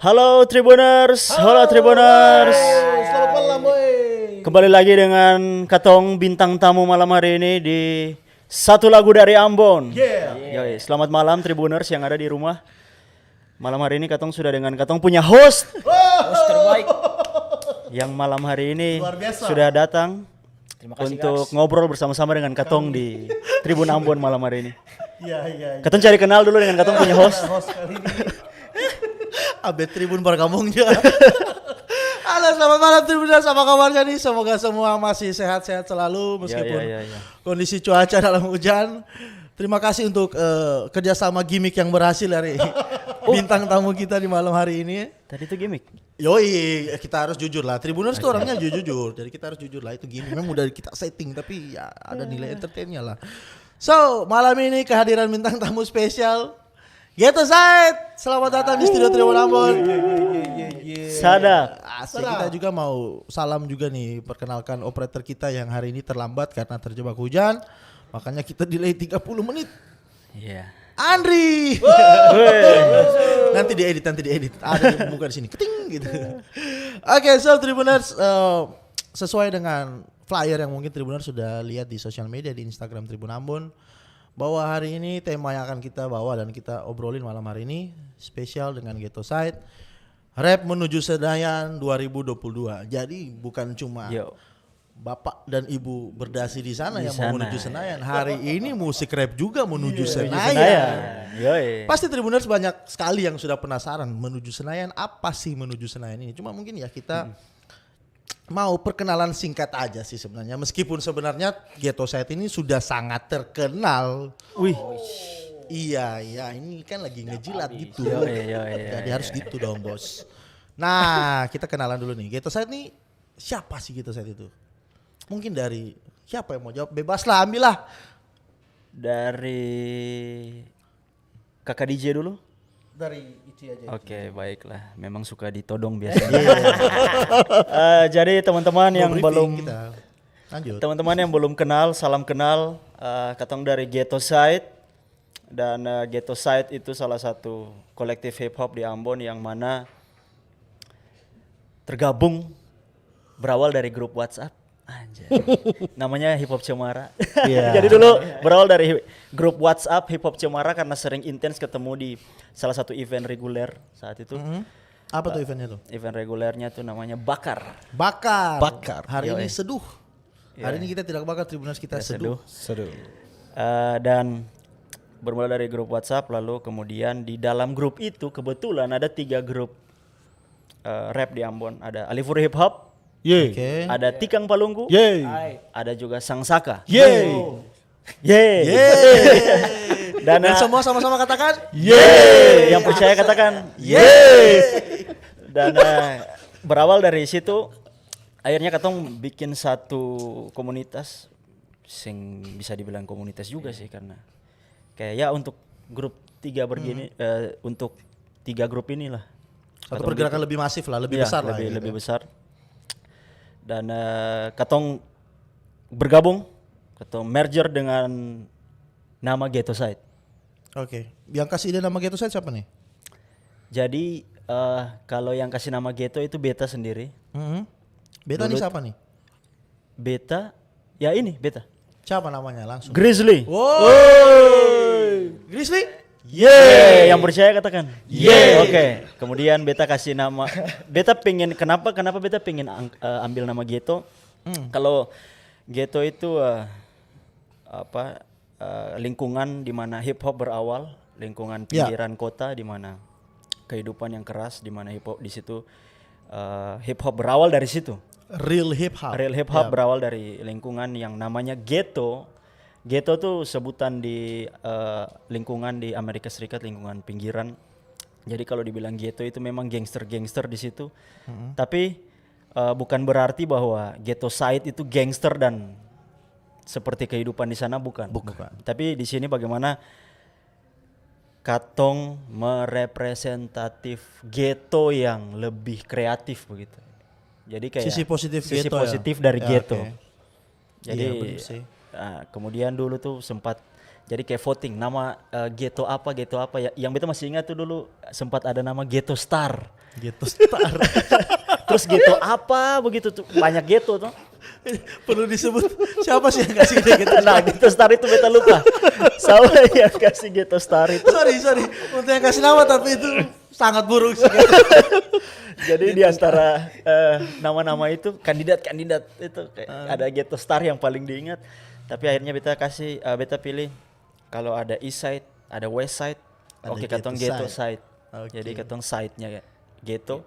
Halo Tribuners, halo Tribuners. Selamat malam boy. Kembali lagi dengan Katong bintang tamu malam hari ini di satu lagu dari Ambon. Yoi, selamat malam Tribuners yang ada di rumah. Malam hari ini Katong sudah dengan Katong punya host terbaik. yang malam hari ini Luar biasa. sudah datang Terima kasih untuk guys. ngobrol bersama-sama dengan Katong di Tribun Ambon malam hari ini. Iya. Katong cari kenal dulu dengan Katong punya host. Host kali ini. Abet Tribun Barkamungnya. Halo, selamat malam Tribuners, apa kabarnya nih? Semoga semua masih sehat-sehat selalu meskipun Ya. kondisi cuaca dalam hujan. Terima kasih untuk kerjasama gimmick yang berhasil dari bintang tamu kita di malam hari ini. Tadi itu gimmick. Yoi, kita harus jujur lah. Tribuners tuh orangnya jujur. Jadi kita harus jujur lah, itu gimmick. Memang udah kita setting tapi ya ada nilai entertainnya lah. So, malam ini kehadiran bintang tamu spesial Ghetto Side. Selamat datang di studio Tribun Ambon. Sadap. Asik, kita juga mau salam juga nih, perkenalkan operator kita yang hari ini terlambat karena terjebak hujan. Makanya kita delay 30 menit. Iya. Andri. Nanti diedit. Ada di muka di sini. Keting gitu. Oke, so Tribuners, sesuai dengan flyer yang mungkin Tribuners sudah lihat di sosial media di Instagram Tribun Ambon, bahwa hari ini tema yang akan kita bawa dan kita obrolin malam hari ini spesial dengan Ghetto Side. Rap menuju Senayan 2022. Jadi bukan cuma Yo. Bapak dan Ibu berdasi di sana Di yang mau sana. menuju Senayan. Hari ini musik rap juga menuju Senayan. Senayan. Yoi. Pasti Tribuners banyak sekali yang sudah penasaran menuju Senayan, apa sih menuju Senayan ini. Cuma mungkin ya kita mau perkenalan singkat aja sih sebenarnya. Meskipun sebenarnya Ghetto Side ini sudah sangat terkenal. Wih. Iya, ini kan lagi ngejilat gitu. Yoi. Jadi harus gitu dong bos. Nah, kita kenalan dulu nih. Ghetto Side nih siapa sih Ghetto Side itu? Mungkin dari siapa yang mau jawab? Bebas lah, ambil lah. Dari kakak DJ dulu. Dari itu aja. Oke, baiklah. Memang suka ditodong biasanya. Jadi teman-teman yang belum kita. Lanjut. teman-teman yang belum kenal, salam kenal. Katong dari Ghetto Side, dan Ghetto Side itu salah satu kolektif hip hop di Ambon yang mana tergabung berawal dari grup WhatsApp. Anjay. Namanya Hip Hop Cemara. Iya. Jadi dulu berawal dari grup WhatsApp Hip Hop Cemara karena sering intens ketemu di salah satu event reguler saat itu. Apa tuh eventnya tuh? Event regulernya tuh namanya Bakar. Bakar. Hari Yoi. ini seduh. Hari ini kita tidak bakar, Tribuners kita Seduh. seduh. Dan bermula dari grup WhatsApp, lalu kemudian di dalam grup itu kebetulan ada 3 grup rap di Ambon. Ada Alifur Hip Hop, Oke. ada Tikang Palunggu, ada juga Sang Saka. Yeay. Dan Dan semua sama-sama katakan yang percaya katakan Dan berawal dari situ akhirnya katong bikin satu komunitas, sing bisa dibilang komunitas juga sih, karena kayak ya untuk grup 3 begini, untuk 3 grup inilah Satu pergerakan lebih masif lah, lebih Iya, besar lah. lebih besar. Dan katong bergabung, katong merger dengan nama Ghetto Side. Oke. Yang kasih ide nama Ghetto Side siapa nih? Jadi kalau yang kasih nama Ghetto itu Beta sendiri. Beta Dulu nih siapa nih? Beta, ya ini Beta. Siapa namanya langsung? Grizzly. Grizzly? Yang percaya katakan. Oke. Kemudian Beta kasih nama. Beta pengen kenapa Beta pengen ambil nama Ghetto? Kalau Ghetto itu lingkungan di mana hip hop berawal, lingkungan pinggiran kota di mana kehidupan yang keras, di mana hip hop di situ, hip hop berawal dari situ. Real hip hop. Real hip hop berawal dari lingkungan yang namanya ghetto. Ghetto tuh sebutan di lingkungan di Amerika Serikat, lingkungan pinggiran. Jadi kalau dibilang ghetto itu memang gangster-gangster di situ. Tapi bukan berarti bahwa Ghetto Side itu gangster dan seperti kehidupan di sana, bukan. Tapi di sini bagaimana katong merepresentatif ghetto yang lebih kreatif begitu. Jadi kayak Sisi positif sisi ghetto positif ya? dari Ya, ghetto. oke. Jadi Iya, bener sih. kemudian dulu tuh sempat jadi kayak voting nama ghetto apa ya. Yang beta masih ingat tuh dulu sempat ada nama Ghetto Star. Ghetto Star. Terus ghetto apa begitu tuh, banyak ghetto tuh. Perlu disebut siapa sih yang kasih ide Ghetto Star? Nah, Ghetto Star itu beta lupa. Siapa yang kasih Ghetto Star itu? Sorry. Untuk yang kasih nama tapi itu sangat buruk sih. Jadi di antara nama-nama itu kandidat itu kayak ada Ghetto Star yang paling diingat. Tapi akhirnya beta pilih kalau ada East Side, ada West Side. Ada Oke, Ghetto katong Ghetto Side. Side. Oke. Jadi katong side-nya ya, Ghetto.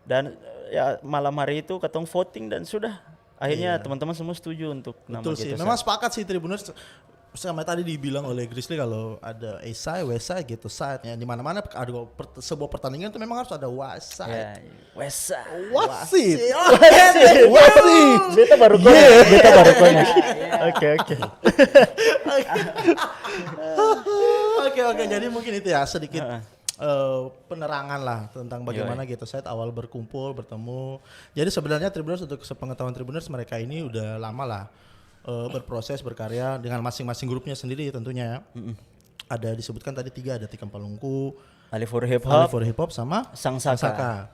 Dan ya malam hari itu katong voting dan sudah. Akhirnya teman-teman semua setuju untuk nama Betul sih. Ghetto Memang Side. sepakat sih Tribuners. Sama tadi dibilang oleh Grizzly kalau ada East Side, West Side, Ghetto Side. Ya, di mana-mana ada sebuah pertandingan itu memang harus ada West Side. Ya, West Side. Wasit. Wasit. Beta baru konek. Oke. Oke. Jadi mungkin itu ya sedikit penerangan lah tentang bagaimana Ghetto Side awal berkumpul, bertemu. Jadi sebenarnya Tribuners untuk sepengetahuan Tribuners mereka ini udah lama lah berproses, berkarya dengan masing-masing grupnya sendiri tentunya ya. Ada disebutkan tadi 3, ada Tikam Palungku, Ali for Hip Ali Hop, for Hip Hop sama Sang Saka.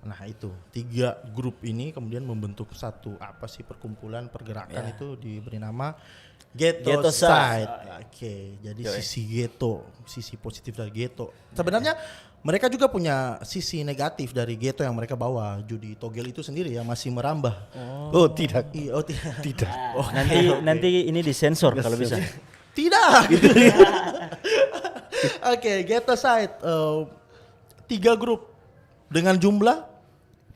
Nah itu 3 grup ini kemudian membentuk satu perkumpulan pergerakan itu diberi nama Ghetto Ghetto Side. Oke, jadi sisi ghetto, sisi positif dari ghetto. Sebenarnya mereka juga punya sisi negatif dari ghetto yang mereka bawa. Judi togel itu sendiri yang masih merambah. Oh tidak. Tidak. Oh, Nanti ini disensor kalau bisa. tidak gitu. Oke, Ghetto Side 3 grup dengan jumlah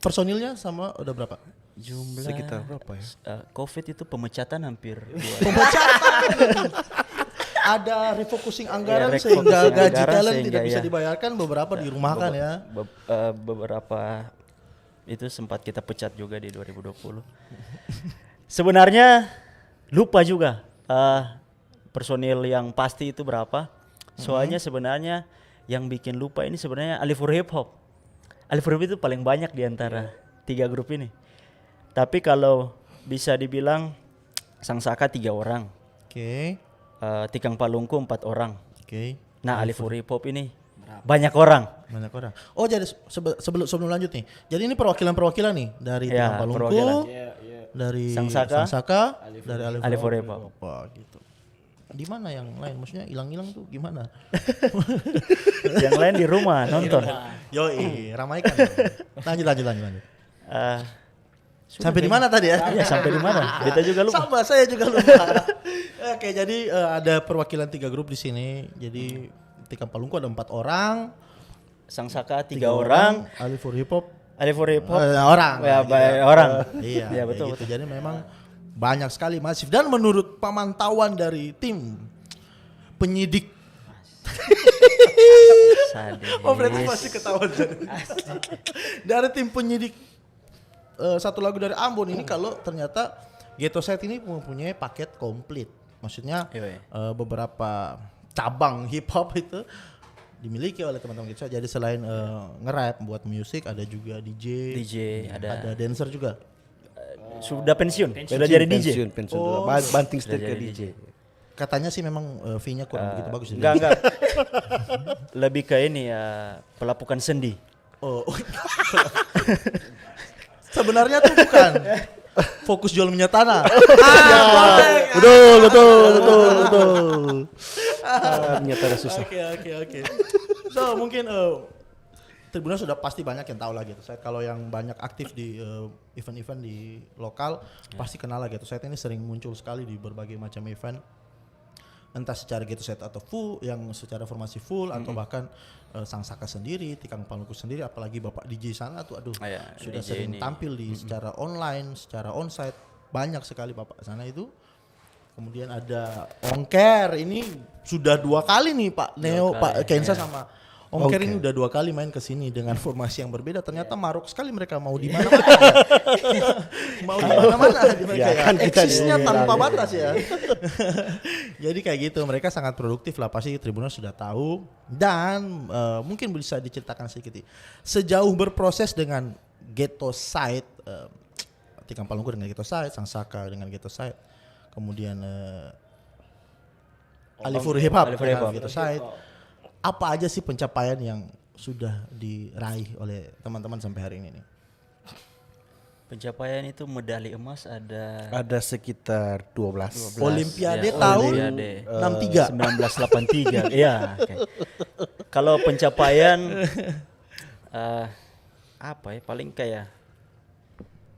personilnya sama udah berapa? Jumlah Sekitar berapa ya? COVID itu pemecatan hampir 2. Ada refocusing anggaran Ya, sehingga refocusing gaji anggaran talent sehingga tidak bisa ya. dibayarkan, beberapa dirumahkan ya. Beberapa itu sempat kita pecat juga di 2020. Sebenarnya lupa juga personil yang pasti itu berapa. Soalnya sebenarnya yang bikin lupa ini sebenarnya Ali for Hip Hop. Ali for Hip Hop itu paling banyak di antara 3 grup ini. Tapi kalau bisa dibilang Sang Saka 3 orang, Oke. Tikang Palungku 4 orang. Oke. Nah, Ali for Hip Hop ini banyak orang. Banyak orang. Oh, jadi sebelum lanjut nih. Jadi ini perwakilan-perwakilan nih dari Ya, Tikam Palungku, perwakilan. dari Sang Saka, dari Ali for Hip Hop. Apa gitu. Di mana yang lain? Maksudnya hilang-hilang tuh gimana? Yang lain di rumah nonton. Yoi, ramaikan. Lanjut. Sampai di mana tadi ya? Iya, sampai di mana? Beta juga lupa. Sama, saya juga lupa. Oke, jadi ada perwakilan 3 grup di sini. Jadi Tikam Palungku ada 4 orang, Sang Saka 3 orang, Ali for Hip Hop Ali for Hip Hop orang. ya, Iya. orang. Iya, Iya, kayak betul, gitu. Jadi memang banyak sekali masif dan menurut pemantauan dari tim penyidik. Sadis. Oh, berarti masih ketahuan. Dari tim penyidik satu lagu dari Ambon ini kalau ternyata Ghetto Side ini mempunyai paket komplit. Maksudnya Yoi. beberapa cabang hip hop itu dimiliki oleh teman-teman Ghetto Side. Jadi selain nge-rap, buat musik, ada juga DJ, ada dancer juga. Sudah pensiun. Sudah jadi DJ. Pensiun Oh, dulu. Banting setir sudah ke jadi DJ. Katanya sih memang fee-nya kurang begitu bagus. Enggak. Lebih ke ini ya, pelapukan sendi. Oh. Sebenarnya tuh bukan fokus jual minyak tanah. Betul. Ternyata susah. Oke. So mungkin Tribuners sudah pasti banyak yang tahu lah Ghetto Side. Kalau yang banyak aktif di event-event di lokal pasti kenal lah Ghetto Side. Ini sering muncul sekali di berbagai macam event. Entah secara Ghetto Side atau full, yang secara formasi full atau bahkan Sang Saka sendiri, Tikang Palungku sendiri, apalagi Bapak DJ sana tuh aduh sudah DJ sering ini. tampil di secara online, secara onsite, banyak sekali Bapak sana itu. Kemudian ada Ongker, ini sudah 2 kali nih Pak Neo, Pak Kensa sama Ongker ini udah 2 kali main ke sini dengan formasi yang berbeda. Ternyata maruk sekali mereka, mau di mana-mana. Mau di mana-mana di mereka ya. Kan kita Eksisnya di tanpa Milan, batas ya. Jadi kayak gitu, mereka sangat produktif lah, pasti Tribuners sudah tahu. Dan mungkin bisa diceritakan sedikit sejauh berproses dengan Ghetto Side, Tikang Palungku dengan Ghetto Side, Sang Saka dengan Ghetto Side, kemudian Ali for Hip Hop Ali for Hip dengan Hop. Ghetto Side. Apa aja sih pencapaian yang sudah diraih oleh teman-teman sampai hari ini nih? Pencapaian itu medali emas ada Ada sekitar 12. Olimpiade ya, tahun Olimpiade 63. 1983. Iya. Oke. Kalau pencapaian apa ya? Paling kayak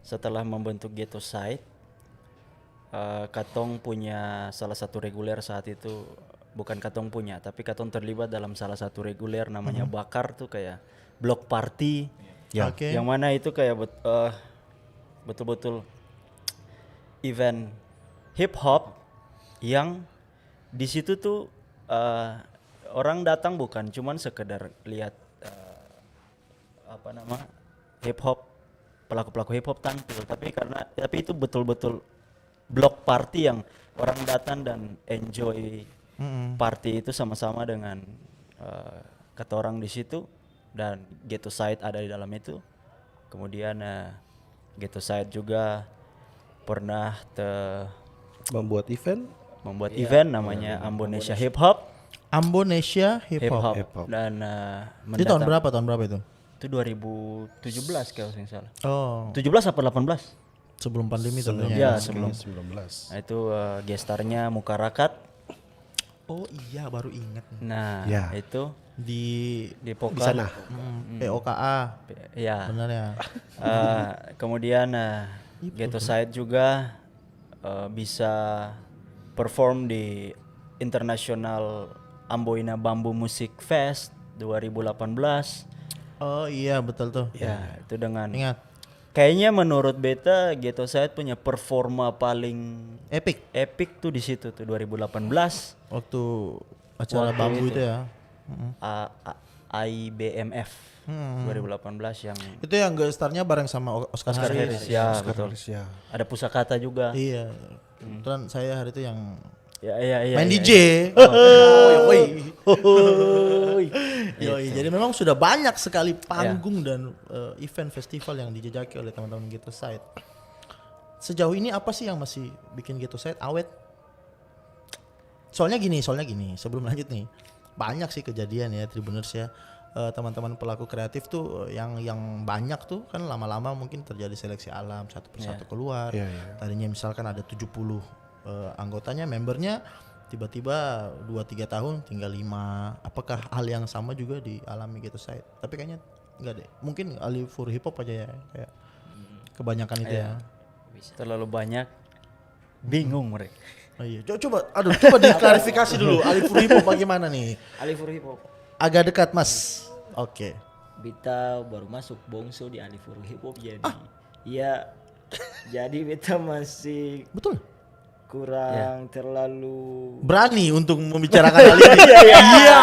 setelah membentuk Ghetto Site, Katong punya salah satu reguler saat itu, bukan Katong punya, tapi Katong terlibat dalam salah satu reguler namanya Bakar tuh kayak block party. Ya. Oke. Yang mana itu kayak betul-betul event hip hop yang di situ tuh orang datang bukan cuman sekedar lihat hip hop, pelaku-pelaku hip hop tampil, tapi itu betul-betul block party yang orang datang dan enjoy party itu sama-sama dengan kata orang di situ, dan Ghetto Site ada di dalam itu. Kemudian Ghetto Site juga pernah Membuat event membuat event namanya Ambonesia Hip Hop. Ambonesia Hip Hop. Hip Hop. Dan Itu tahun berapa itu? Itu 2017 kalau saya salah. Oh, 17 apa 18? sebelum pandemi tentunya. Ya, ya. sebelum. 19. Nah, itu gestarnya Mukarakat. Oh iya, baru ingat nih. Nah, Ya. itu Di di Di Pokal. sana. POKA. Ya. Benar ya. Kemudian Ghetto Site juga bisa perform di International Amboina Bambu Music Fest 2018. Oh iya, betul tuh. Ya, itu dengan Ingat. kayaknya menurut beta Ghetto Site punya performa paling Epic epic tuh di situ tuh 2018. waktu acara Waktu bambu itu. itu ya. IBMF 2018 yang Itu yang gestarnya bareng sama Oscar Oscar Harris. Harris. Ya, Oscar betul. Harris, ya. Ada Pusakata juga. Iya. Kebetulan saya hari itu yang Ya, iya. main iya. DJ. Yoi. Jadi memang sudah banyak sekali panggung dan event festival yang dijajaki oleh teman-teman Ghetto Site. Sejauh ini apa sih yang masih bikin Ghetto Site awet? Soalnya gini, sebelum lanjut nih, banyak sih kejadian ya Tribuners ya. Teman-teman pelaku kreatif tuh yang banyak tuh kan lama-lama mungkin terjadi seleksi alam, satu persatu keluar. Iya, iya. Tadinya misalkan ada 70 anggotanya, membernya, tiba-tiba 2-3 tahun tinggal 5. Apakah hal yang sama juga dialami Ghetto Site? Tapi kayaknya enggak deh. Mungkin Alifur Hip Hop aja ya, kayak kebanyakan itu ya. Terlalu banyak, bingung mereka. Oh iya. Coba diklarifikasi dulu Alifur Hip Hop bagaimana nih? Alifur Hip Hop. Agak dekat Mas. Oke. Beta baru masuk bongso di Alifur Hip Hop jadi. Iya. Jadi beta masih Betul. kurang terlalu Berani untuk membicarakan hal ini. Iya.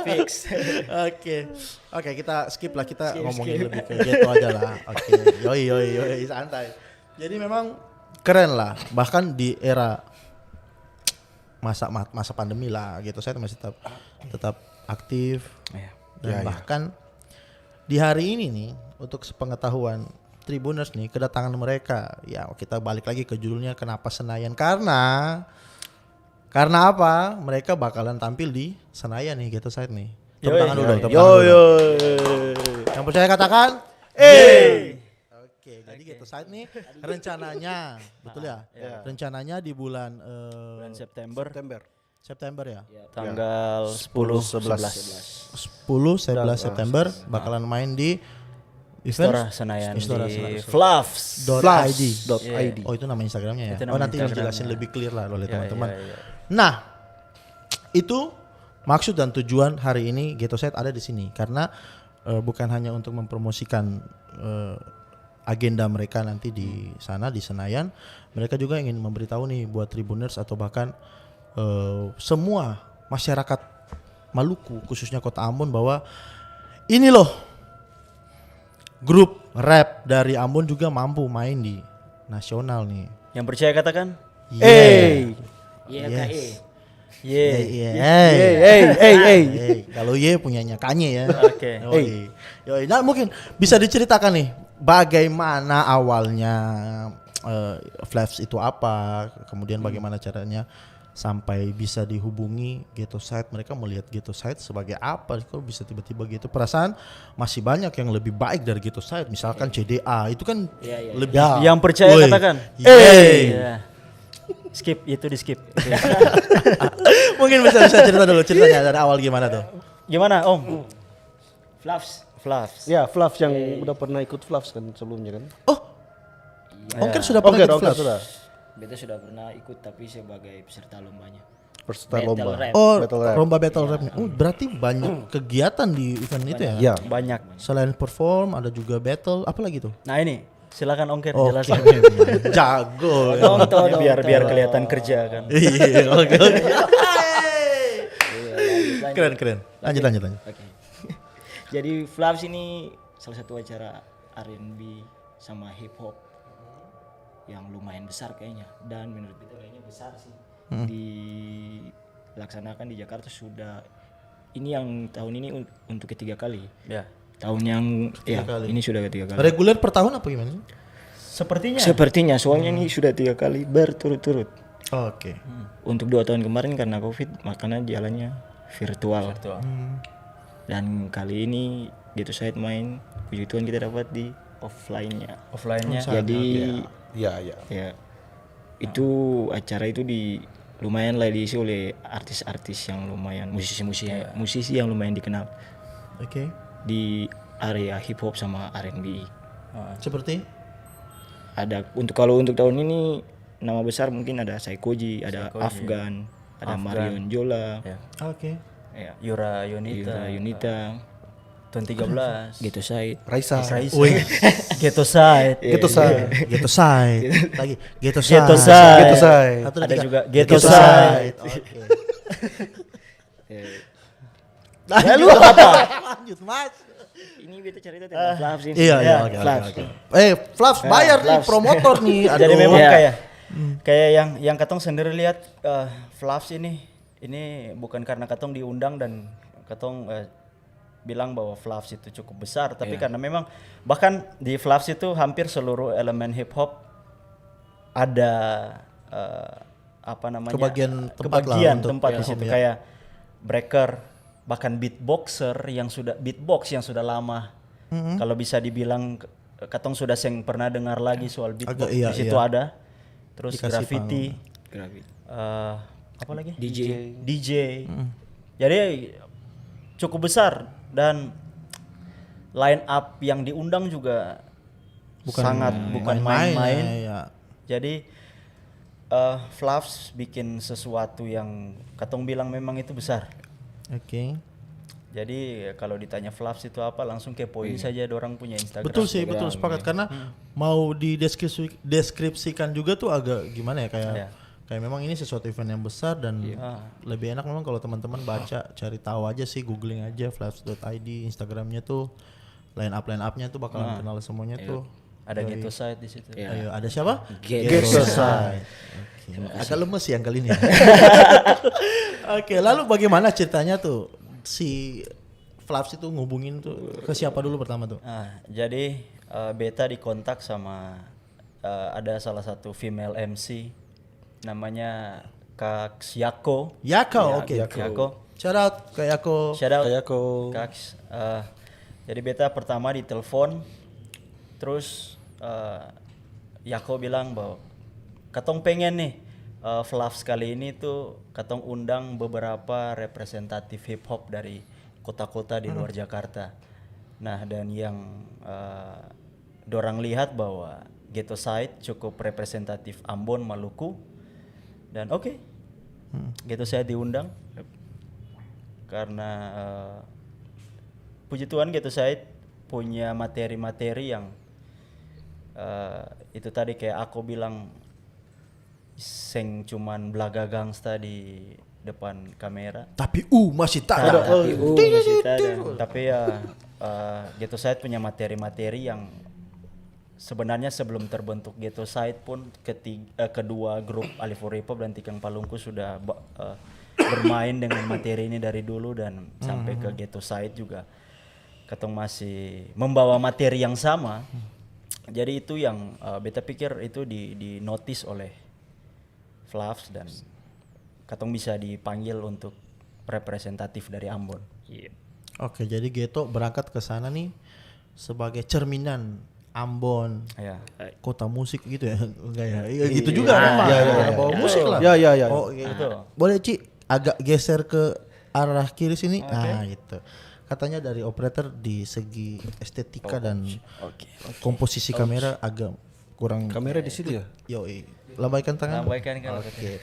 fix. Oke, kita skip lah, kita ngomongin lebih ke ghetto aja lah. Oke. Yoi, santai. Jadi memang keren lah, bahkan di era masa pandemi lah gitu, saya masih tetap aktif. Dan bahkan di hari ini nih, untuk sepengetahuan Tribuners nih, kedatangan mereka, ya kita balik lagi ke judulnya kenapa Senayan, karena apa? Mereka bakalan tampil di Senayan nih, Ghetto Site nih. Tepuk tangan dulu dong, tepuk tangan dulu dong. Yang percaya katakan, Oke, jadi Ghetto Site nih rencananya, betul ya? Rencananya di bulan September ya? Tanggal 10, 11. 11 September bakalan main di Istora Senayan Istora di Senayan. Fluffs.id. .id. Oh, itu nama Instagramnya ya? Itu nama Nanti Instagramnya. dijelasin lebih clear lah oleh Ya, teman-teman. ya. Nah, itu maksud dan tujuan hari ini Ghetto Site ada di sini karena bukan hanya untuk mempromosikan agenda mereka nanti di sana di Senayan, mereka juga ingin memberitahu nih buat Tribuners atau bahkan semua masyarakat Maluku khususnya Kota Ambon bahwa ini loh grup rap dari Ambon juga mampu main di nasional nih. Yang percaya katakan? Iya KE. Kalau ye punyanya Kanye ya. Oke. Yoi. Nah, mungkin bisa diceritakan nih bagaimana awalnya Flaps itu apa, kemudian bagaimana caranya sampai bisa dihubungi Ghetto Side? Mereka melihat Ghetto Side sebagai apa? Kok bisa tiba-tiba gitu? Perasaan masih banyak yang lebih baik dari Ghetto Side. Misalkan CDA itu kan lebih Yang percaya Woi. katakan. Yeay. Iya. Skip itu di skip. Mungkin bisa cerita dulu ceritanya dari awal gimana tuh? Gimana Om? Fluffs. Fluffs. Ya, Fluffs yang udah pernah ikut Fluffs kan sebelumnya kan? Oh, Ongker sudah pernah ikut Ongker Fluffs? sudah. Beta sudah pernah ikut tapi sebagai peserta lombanya. Peserta Battle lomba. rap. Oh, Battle rap. lomba battle rap. Oh, berarti banyak kegiatan di event itu ya? Ya, Banyak. Selain perform, ada juga battle, apa lagi tuh? Nah ini silakan Ongker Oke, jelaskan. jago. ya. Tonton, Ya, biar kelihatan kerja kan. Iya, oke. Lanjut. Keren. Lanjut. Oke. Jadi Fluffs ini salah satu acara R&B sama hip hop yang lumayan besar kayaknya, dan menurut kita kayaknya besar sih. Dilaksanakan di Jakarta sudah ini yang tahun ini untuk ketiga kali. Ya. Tahun yang kali. ini sudah ketiga kali. Reguler per tahun apa gimana sih? Sepertinya. Sepertinya soalnya ini sudah 3 kali berturut-turut. Oke. Untuk 2 tahun kemarin karena Covid makanya jalannya virtual. Dan kali ini gitu saya main, puji Tuhan kita dapat di offline-nya. Offline-nya. Jadi ya. ya itu acara itu lumayan lah diisi oleh artis-artis yang lumayan, musisi yang lumayan dikenal Oke. di area hip hop sama R&B. Seperti? Ada untuk tahun ini nama besar mungkin ada Saikoji, ada Afgan, ada Marion Jola, Ya. Oke. ya, Yura Yunita. Yunita, Tahun 13. Gitu Said. Raisa. Wih, Ghetto Side. Gitu say. Ghetto Side. Lagi Ghetto Side. Ghetto Side. Gitu say. Satu, Ada tiga. juga Ghetto Ghetto Side. Oke. Eh, Lanjut apa? Lanjut, Mas. ini beta cerita tentang Fluffs ini. Iya, Ya, oke. Fluffs. Fluffs bayar nih Fluffs. promotor nih. Jadi Aduh. memang Ya. kayak yang Katong sendiri lihat Fluffs ini bukan karena Katong diundang dan Katong bilang bahwa Fluffs itu cukup besar, tapi karena memang bahkan di Fluffs itu hampir seluruh elemen hip hop ada apa namanya Kebagian tempat lah kebagian untuk tempat di hip hop, situ ya. kayak breaker, bahkan beatbox yang sudah lama. Kalau bisa dibilang Katong sudah pernah dengar lagi soal beatbox, Agak, iya, di situ iya. ada. Terus Dikasih graffiti, Gravit. apa lagi? DJ. Jadi cukup besar dan line up yang diundang juga bukan main-main. Ya. Jadi Fluffs bikin sesuatu yang Katong bilang memang itu besar. Oke. Jadi kalau ditanya Fluffs itu apa, langsung kepoin saja dorang punya Instagram. Betul sih, betul sepakat karena mau dideskripsikan juga tuh agak gimana ya kayak Iya. kayak memang ini sesuatu event yang besar dan lebih enak memang kalau teman-teman baca, cari tahu aja sih, googling aja flaps.id, Instagramnya tuh line upnya tuh bakalan kenal semuanya tuh. Ada Ghetto Side di situ. Ayo, ada siapa? Ghetto Side. Oke. Agak lemes yang kali ini. Oke, lalu bagaimana ceritanya tuh si Flaps itu ngubungin tuh ke siapa dulu pertama tuh? Jadi Beta dikontak sama ada salah satu female MC namanya Kak Yako. Yako, oke. Yako. Shout out ke Yako. Shout out Yako. Kaks. Jadi Beta pertama ditelepon, terus Yako bilang bahwa Katong pengen nih Fluffs kali ini tuh Katong undang beberapa representatif hip hop dari kota-kota di luar Jakarta. Nah, dan yang dorang lihat bahwa Ghetto Side cukup representatif Ambon, Maluku, dan oke, Ghetto Side diundang karena puji Tuhan Ghetto Side punya materi-materi yang itu tadi kayak aku bilang seng cuman belaga gangsta di depan kamera. Tapi masih tak ada. Tapi ya Ghetto Side punya materi-materi yang sebenarnya sebelum terbentuk Ghetto Side pun kedua grup Alifur Hip Hop dan Tikang Palungku sudah bermain dengan materi ini dari dulu, dan sampai ke Ghetto Side juga Katong masih membawa materi yang sama. Jadi itu yang Beta pikir itu di notice oleh Fluffs, dan katong bisa dipanggil untuk representatif dari Ambon. Iya. Oke, jadi Geto berangkat ke sana nih sebagai cerminan Ambon, Ya. kota musik gitu ya? Enggak ya? Iya gitu juga memang. Iya, iya, Karena bawa musik lah. Ya, ya, ya. Oh, gitu. Boleh Ci agak geser ke arah kiri sini. Nah, gitu. Katanya dari operator di segi estetika dan komposisi kamera agak kurang. Kamera di situ ya? Yoi. Lambaikan tangan. Lambaikan kan. Oke.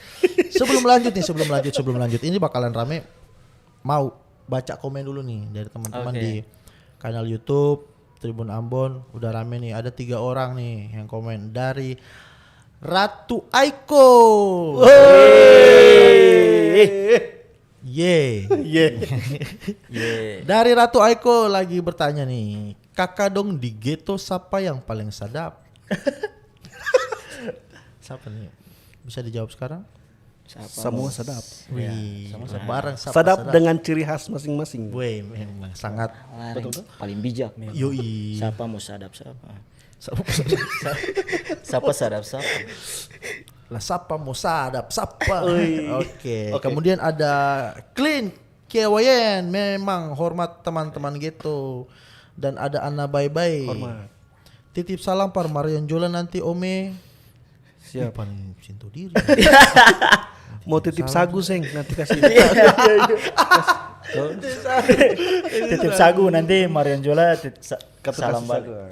Sebelum lanjut, ini bakalan rame. Mau baca komen dulu nih dari teman-teman Oke. di kanal YouTube Tribun Ambon. Udah rame nih, ada 3 orang nih yang komen. Dari Ratu Aiko. Ye. Dari Ratu Aiko lagi bertanya nih, kakak dong di Geto siapa yang paling sadap? Siapa nih? Bisa dijawab sekarang? Semua sadap. Wih, barang Sadap dengan ciri khas masing-masing. Wih, memang sangat Paling bijak. yoi. Siapa mau sadap siapa? Siapa sadap siapa? Lah siapa mau sadap siapa? Oke. Kemudian ada Clean Kewayen, memang hormat teman-teman gitu. Dan ada Ana Bye Bye. Hormat. Titip salam par Marion Jola nanti Ome. Siap. Paling cinta diri. Mau titip sagu seng nanti kasih. Titip sagu nanti Marion Jola salam sagu. balik.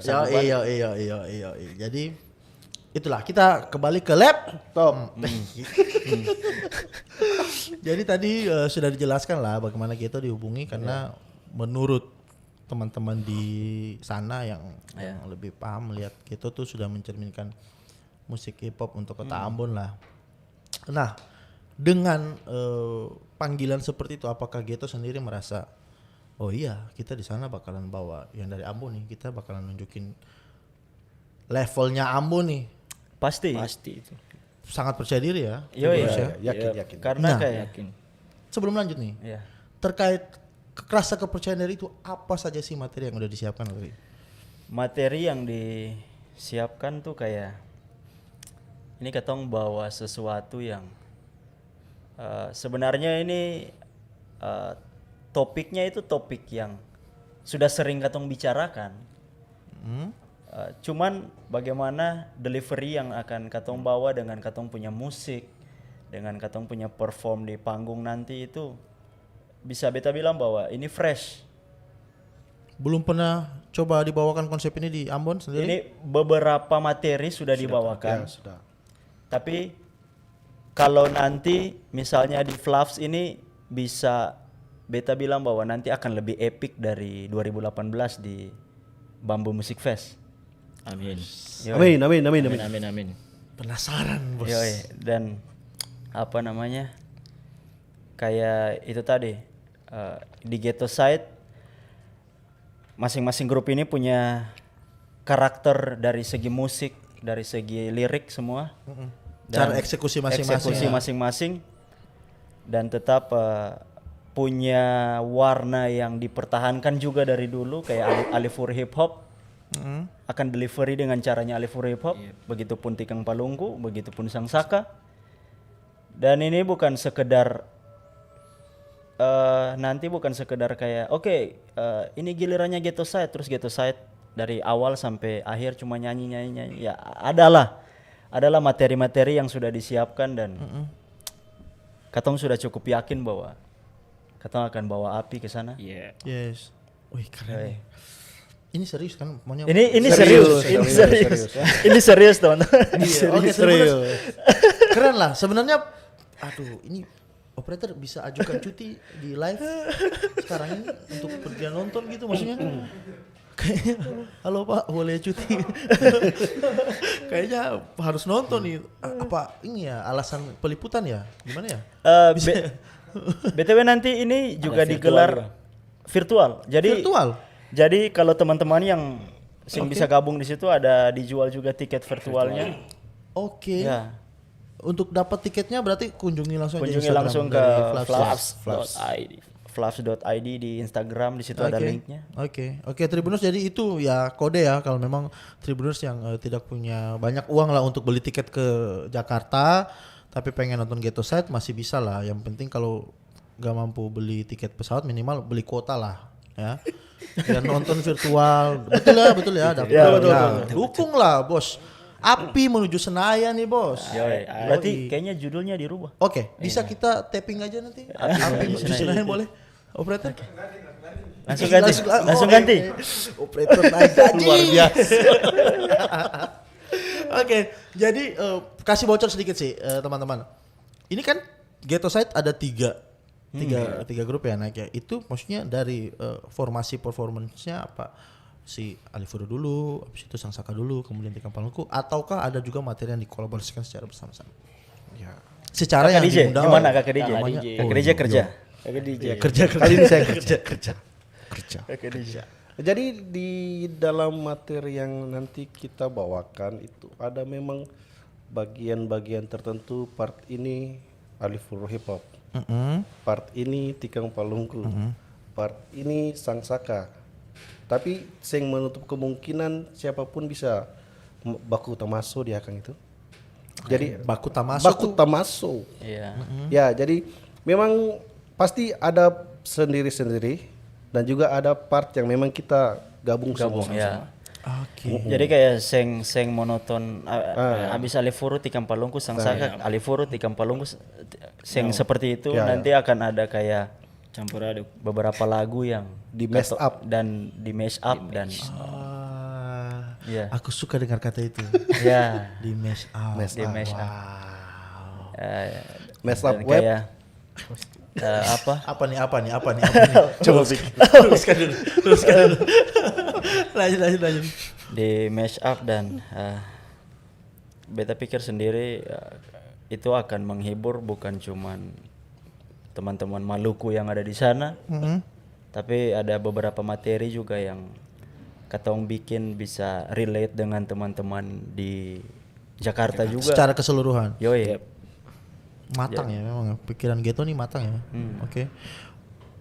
Iya. Jadi itulah kita kembali ke laptop. Jadi tadi sudah dijelaskan lah bagaimana kita dihubungi karena menurut teman-teman di sana yang lebih paham melihat kita tuh sudah mencerminkan musik hip hop untuk kota Ambon lah. Nah, dengan panggilan seperti itu, apakah Geto sendiri merasa, oh iya kita di sana bakalan bawa yang dari Ambon nih, kita bakalan nunjukin levelnya Ambon nih, Pasti. Itu. sangat percaya diri ya. Yo Terus ya. Yakin. Karena Nah. kayak Yakin. Sebelum lanjut nih, ya. terkait rasa kepercayaan diri itu apa saja sih materi yang udah disiapkan Ri? Materi yang disiapkan tuh kayak ini katong bawa sesuatu yang sebenarnya ini topiknya itu topik yang sudah sering katong bicarakan. Cuman bagaimana delivery yang akan katong bawa dengan katong punya musik, dengan katong punya perform di panggung nanti itu bisa beta bilang bahwa ini fresh. Belum pernah coba dibawakan konsep ini di Ambon sendiri? Ini beberapa materi sudah dibawakan. Ya, sudah. Tapi kalau nanti misalnya di Fluffs ini bisa beta bilang bahwa nanti akan lebih epic dari 2018 di Bambu Music Fest. Amin. Yoi. Amin. Penasaran bos. Yoi. Dan apa namanya? Kayak itu tadi di Ghetto Side masing-masing grup ini punya karakter dari segi musik, dari segi lirik semua. Cara eksekusi masing-masing. Eksekusi ya. masing-masing dan tetap punya warna yang dipertahankan juga dari dulu kayak Alifur Hip Hop. Akan delivery dengan caranya Alifur Hip Hop, begitupun Tikang Palungku, begitupun Sang Saka. Dan ini bukan sekedar nanti bukan sekedar kayak ini gilirannya Ghetto Side terus Ghetto Side dari awal sampai akhir cuma nyanyi. Ya adalah materi-materi yang sudah disiapkan dan katong sudah cukup yakin bahwa katong akan bawa api ke sana. Iya. Yes. Wih keren. Yoi. nih. Ini serius kan? Maunya Ini serius. Ini serius teman-teman. Iya, oke, serius. Keren lah. Sebenarnya, aduh, ini operator bisa ajukan cuti di live sekarang ini untuk pergi nonton gitu maksudnya. Kayaknya, halo Pak, boleh cuti? Kayaknya harus nonton nih. Apa ini ya alasan peliputan ya? Gimana ya? BTW nanti ini juga digelar virtual. Jadi kalau teman-teman yang bisa gabung di situ ada dijual juga tiket virtualnya. Oke. Ya. Untuk dapat tiketnya berarti kunjungi langsung aja Kunjungi Instagram langsung ke dari Flaps. flaps.id di Instagram, di situ ada linknya. Oke, Tribuners, jadi itu ya kode ya kalau memang Tribuners yang tidak punya banyak uang lah untuk beli tiket ke Jakarta, tapi pengen nonton Ghetto Side masih bisa lah. Yang penting kalau gak mampu beli tiket pesawat minimal beli kuota lah ya. Dan nonton virtual. Betul ya. Betul. Dukung lah bos. Api menuju Senayan nih bos. Berarti kayaknya judulnya dirubah. Oke, bisa kita tapping aja nanti. Api menuju Senayan boleh? Operator? Langsung ganti. Operator naik gaji. Luar biasa. Oke, jadi kasih bocor sedikit sih teman-teman. Ini kan Ghetto Side ada tiga grup ya naik ya. Itu maksudnya dari formasi performance-nya apa? Si Alifuru dulu, habis itu Sang Saka dulu, kemudian Tikam Palungku, ataukah ada juga materi yang dikolaborasikan secara bersama-sama? Ya. Secara yang diundang gimana Kakak DJ? Kakak DJ kerja. Kerja. Kali ini saya kerja. Jadi di dalam materi yang nanti kita bawakan itu ada memang bagian-bagian tertentu. Part ini Alifuru Hip Hop, part ini Tikam Palungku, part ini Sang Saka. Tapi sing menutup kemungkinan siapapun bisa baku tamaso di akan itu. Jadi baku tamaso. Iya. Ya, jadi memang pasti ada sendiri-sendiri dan juga ada part yang memang kita gabung semua. Ya. Oke. Jadi kayak seng monoton abis Alifuru Tikam Palungku Sang Saka Alifuru Tikam Palungku seng seperti itu nanti akan ada kayak campur aduk beberapa lagu yang Di mash up. dan di mash up dan Aku suka dengar kata itu. ya Di mash up. di mash up. Mash Dan up web. kayak apa? Apa nih? Coba pikir. Teruskan dulu. Lanjut. Di mash up dan beta pikir sendiri itu akan menghibur bukan cuman teman-teman Maluku yang ada di sana, tapi ada beberapa materi juga yang katong bikin bisa relate dengan teman-teman di Jakarta juga. Secara keseluruhan. Yoi. Matang ya memang. Pikiran Ghetto nih matang ya. Oke.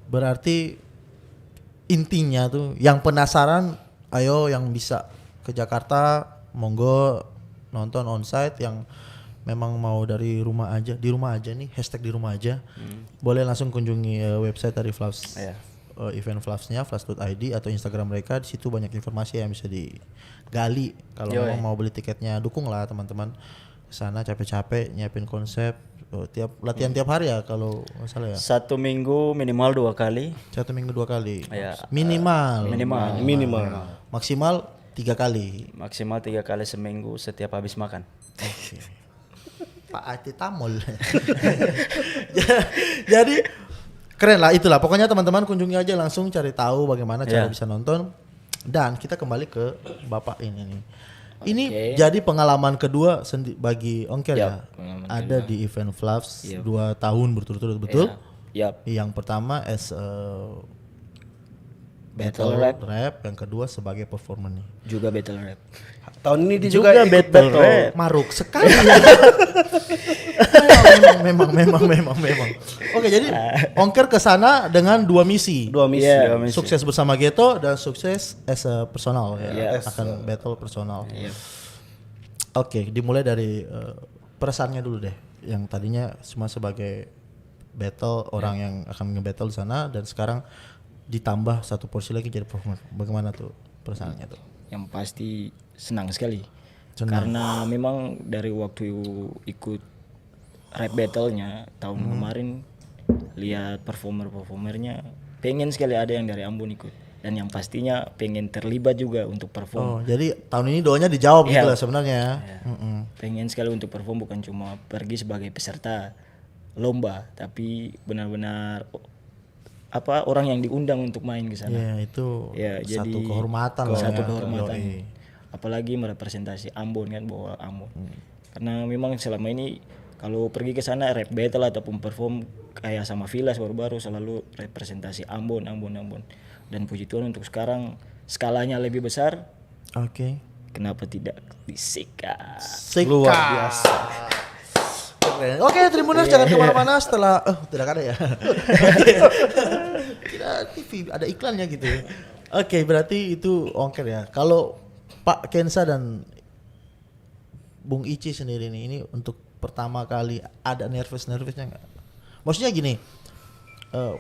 Berarti intinya tuh yang penasaran ayo yang bisa ke Jakarta monggo nonton onsite, yang memang mau dari rumah aja, di rumah aja nih, hashtag di rumah aja. Boleh langsung kunjungi website dari Flavs, event Flavsnya, flavs.id atau Instagram mereka. Di situ banyak informasi yang bisa digali. Kalau memang mau beli tiketnya, dukung lah teman-teman kesana capek-capek nyiapin konsep. Tiap latihan tiap hari ya kalau nggak salah ya. 1 minggu minimal 2 kali. 1 minggu 2 kali. Ya, Minimal. Maksimal 3 kali. Maksimal 3 kali seminggu setiap habis makan. Pak Ati Tamol. Jadi keren lah, itulah pokoknya teman-teman kunjungi aja langsung, cari tahu bagaimana cara bisa nonton. Dan kita kembali ke Bapak ini nih. Ini jadi pengalaman kedua bagi Ongker ya. Ada di event Flavs 2 tahun berturut-turut, betul? Yang pertama as battle rap, yang kedua sebagai performer nih. juga battle rap. Tahun ini dia juga ikut battle rap. Maruk sekali. memang. Oke, jadi Ongker ke sana dengan 2 misi. Dua misi. Sukses bersama Ghetto dan sukses as a personal ya. Akan battle personal. Oke, dimulai dari perasaannya dulu deh. Yang tadinya cuma sebagai battle orang yang akan nge-battle di sana, dan sekarang ditambah 1 porsi lagi jadi performer. Bagaimana tuh perasaannya tuh? Yang pasti senang sekali. Karena memang dari waktu ikut rap battle-nya tahun kemarin, lihat performernya pengen sekali ada yang dari Ambon ikut, dan yang pastinya pengen terlibat juga untuk perform. Jadi tahun ini doanya dijawab gitu lah sebenarnya. Pengen sekali untuk perform, bukan cuma pergi sebagai peserta lomba, tapi benar-benar orang yang diundang untuk main ke sana. Ya, itu satu jadi kehormatan lah. Satu ya. kehormatan. Apalagi merepresentasi Ambon kan, bawa Ambon. Karena memang selama ini kalau pergi ke sana rap battle ataupun perform kayak sama Vilas baru-baru selalu representasi Ambon. Dan puji Tuhan untuk sekarang skalanya lebih besar. Oke. Kenapa tidak disikat? Luar biasa. Keren. Oke, Tribuners jangan kemana-mana setelah tidak ada ya. Tidak, TV ada iklannya gitu. Oke, berarti itu Ongker ya. Kalau Pak Kensa dan Bung Ici sendiri nih, ini untuk pertama kali ada nervous-nervousnya nggak? Maksudnya gini,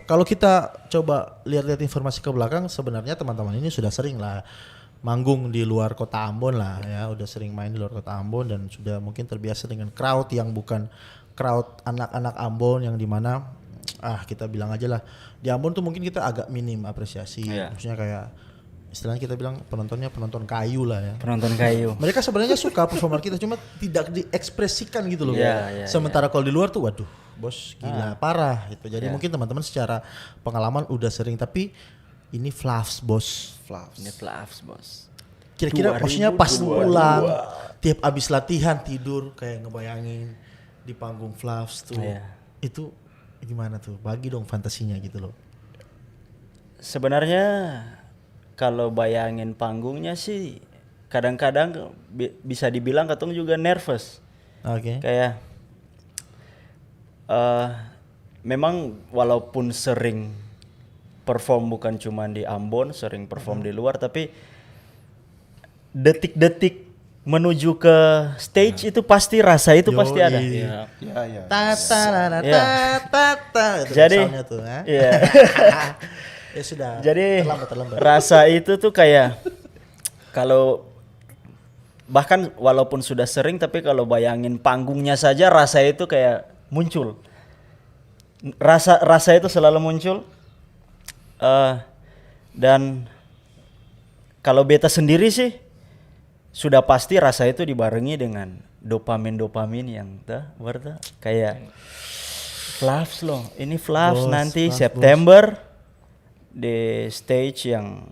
kalau kita coba lihat-lihat informasi ke belakang, sebenarnya teman-teman ini sudah sering lah manggung di luar kota Ambon lah ya, udah sering main di luar kota Ambon dan sudah mungkin terbiasa dengan crowd yang bukan crowd anak-anak Ambon yang dimana kita bilang aja lah di Ambon tuh mungkin kita agak minim apresiasi, maksudnya kayak istilahnya kita bilang penontonnya penonton kayu lah ya. Penonton kayu. Mereka sebenarnya suka performer kita cuma tidak diekspresikan gitu loh. Sementara kalau di luar tuh waduh bos gila parah gitu. Jadi mungkin teman-teman secara pengalaman udah sering tapi ini fluffs bos. Ini fluffs bos. Kira-kira maksudnya pas pulang tiap abis latihan tidur kayak ngebayangin di panggung fluffs tuh. Itu gimana tuh? Bagi dong fantasinya gitu loh. Sebenarnya kalau bayangin panggungnya sih kadang-kadang bisa dibilang katong juga nervous. Oke. Kayak memang walaupun sering perform bukan cuma di Ambon, sering perform di luar, tapi detik-detik menuju ke stage itu pasti rasa itu pasti ada. Ya. Jadi tuh, ya sudah. Jadi terlambat. rasa itu tuh kayak kalau bahkan walaupun sudah sering tapi kalau bayangin panggungnya saja rasa itu kayak muncul. Rasa itu selalu muncul. Dan kalau beta sendiri sih sudah pasti rasa itu dibarengi dengan dopamin yang kayak fluffs loh. Ini fluffs nanti September di stage yang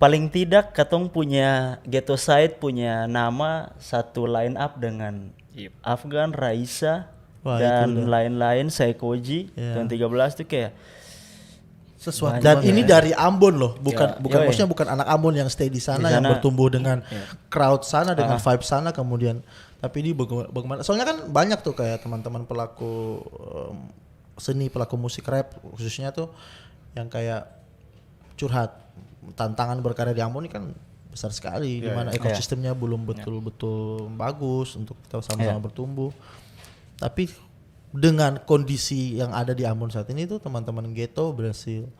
paling tidak katong punya Ghetto Side punya nama satu line up dengan Afgan, Raisa dan lain-lain, Saikoji tahun 13 tuh kayak sesuatu. Dan ini dari Ambon loh, bukan maksudnya bukan anak Ambon yang stay di sana yang bertumbuh dengan crowd sana dengan vibe sana kemudian. Tapi ini bagaimana? Soalnya kan banyak tuh kayak teman-teman pelaku seni, pelaku musik rap khususnya tuh yang kayak curhat tantangan berkarya di Ambon ini kan besar sekali, di mana ekosistemnya belum betul-betul bagus untuk kita sama-sama bertumbuh. Tapi dengan kondisi yang ada di Ambon saat ini tuh teman-teman Ghetto berhasil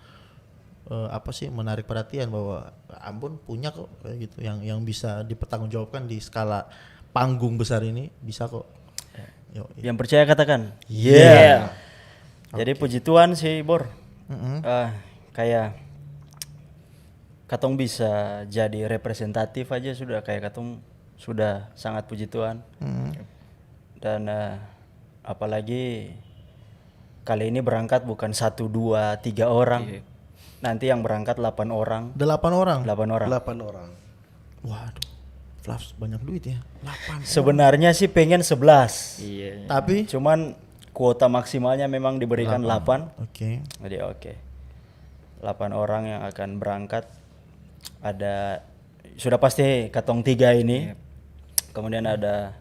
menarik perhatian bahwa Ambon punya kok kayak gitu yang bisa dipertanggungjawabkan di skala panggung besar ini bisa kok. Yang percaya katakan. Jadi puji Tuhan sih Bor. Kayak katong bisa jadi representatif aja sudah kayak katong sudah sangat puji Tuhan. Dan apalagi kali ini berangkat bukan 1, 2, 3 orang. Nanti yang berangkat 8 orang. 8 orang. Waduh. Fluffs banyak duit ya. 8. Sebenarnya sih pengen 11. Tapi cuman kuota maksimalnya memang diberikan 8. Oke. Jadi 8 orang yang akan berangkat. Ada sudah pasti katong 3 ini. Kemudian ada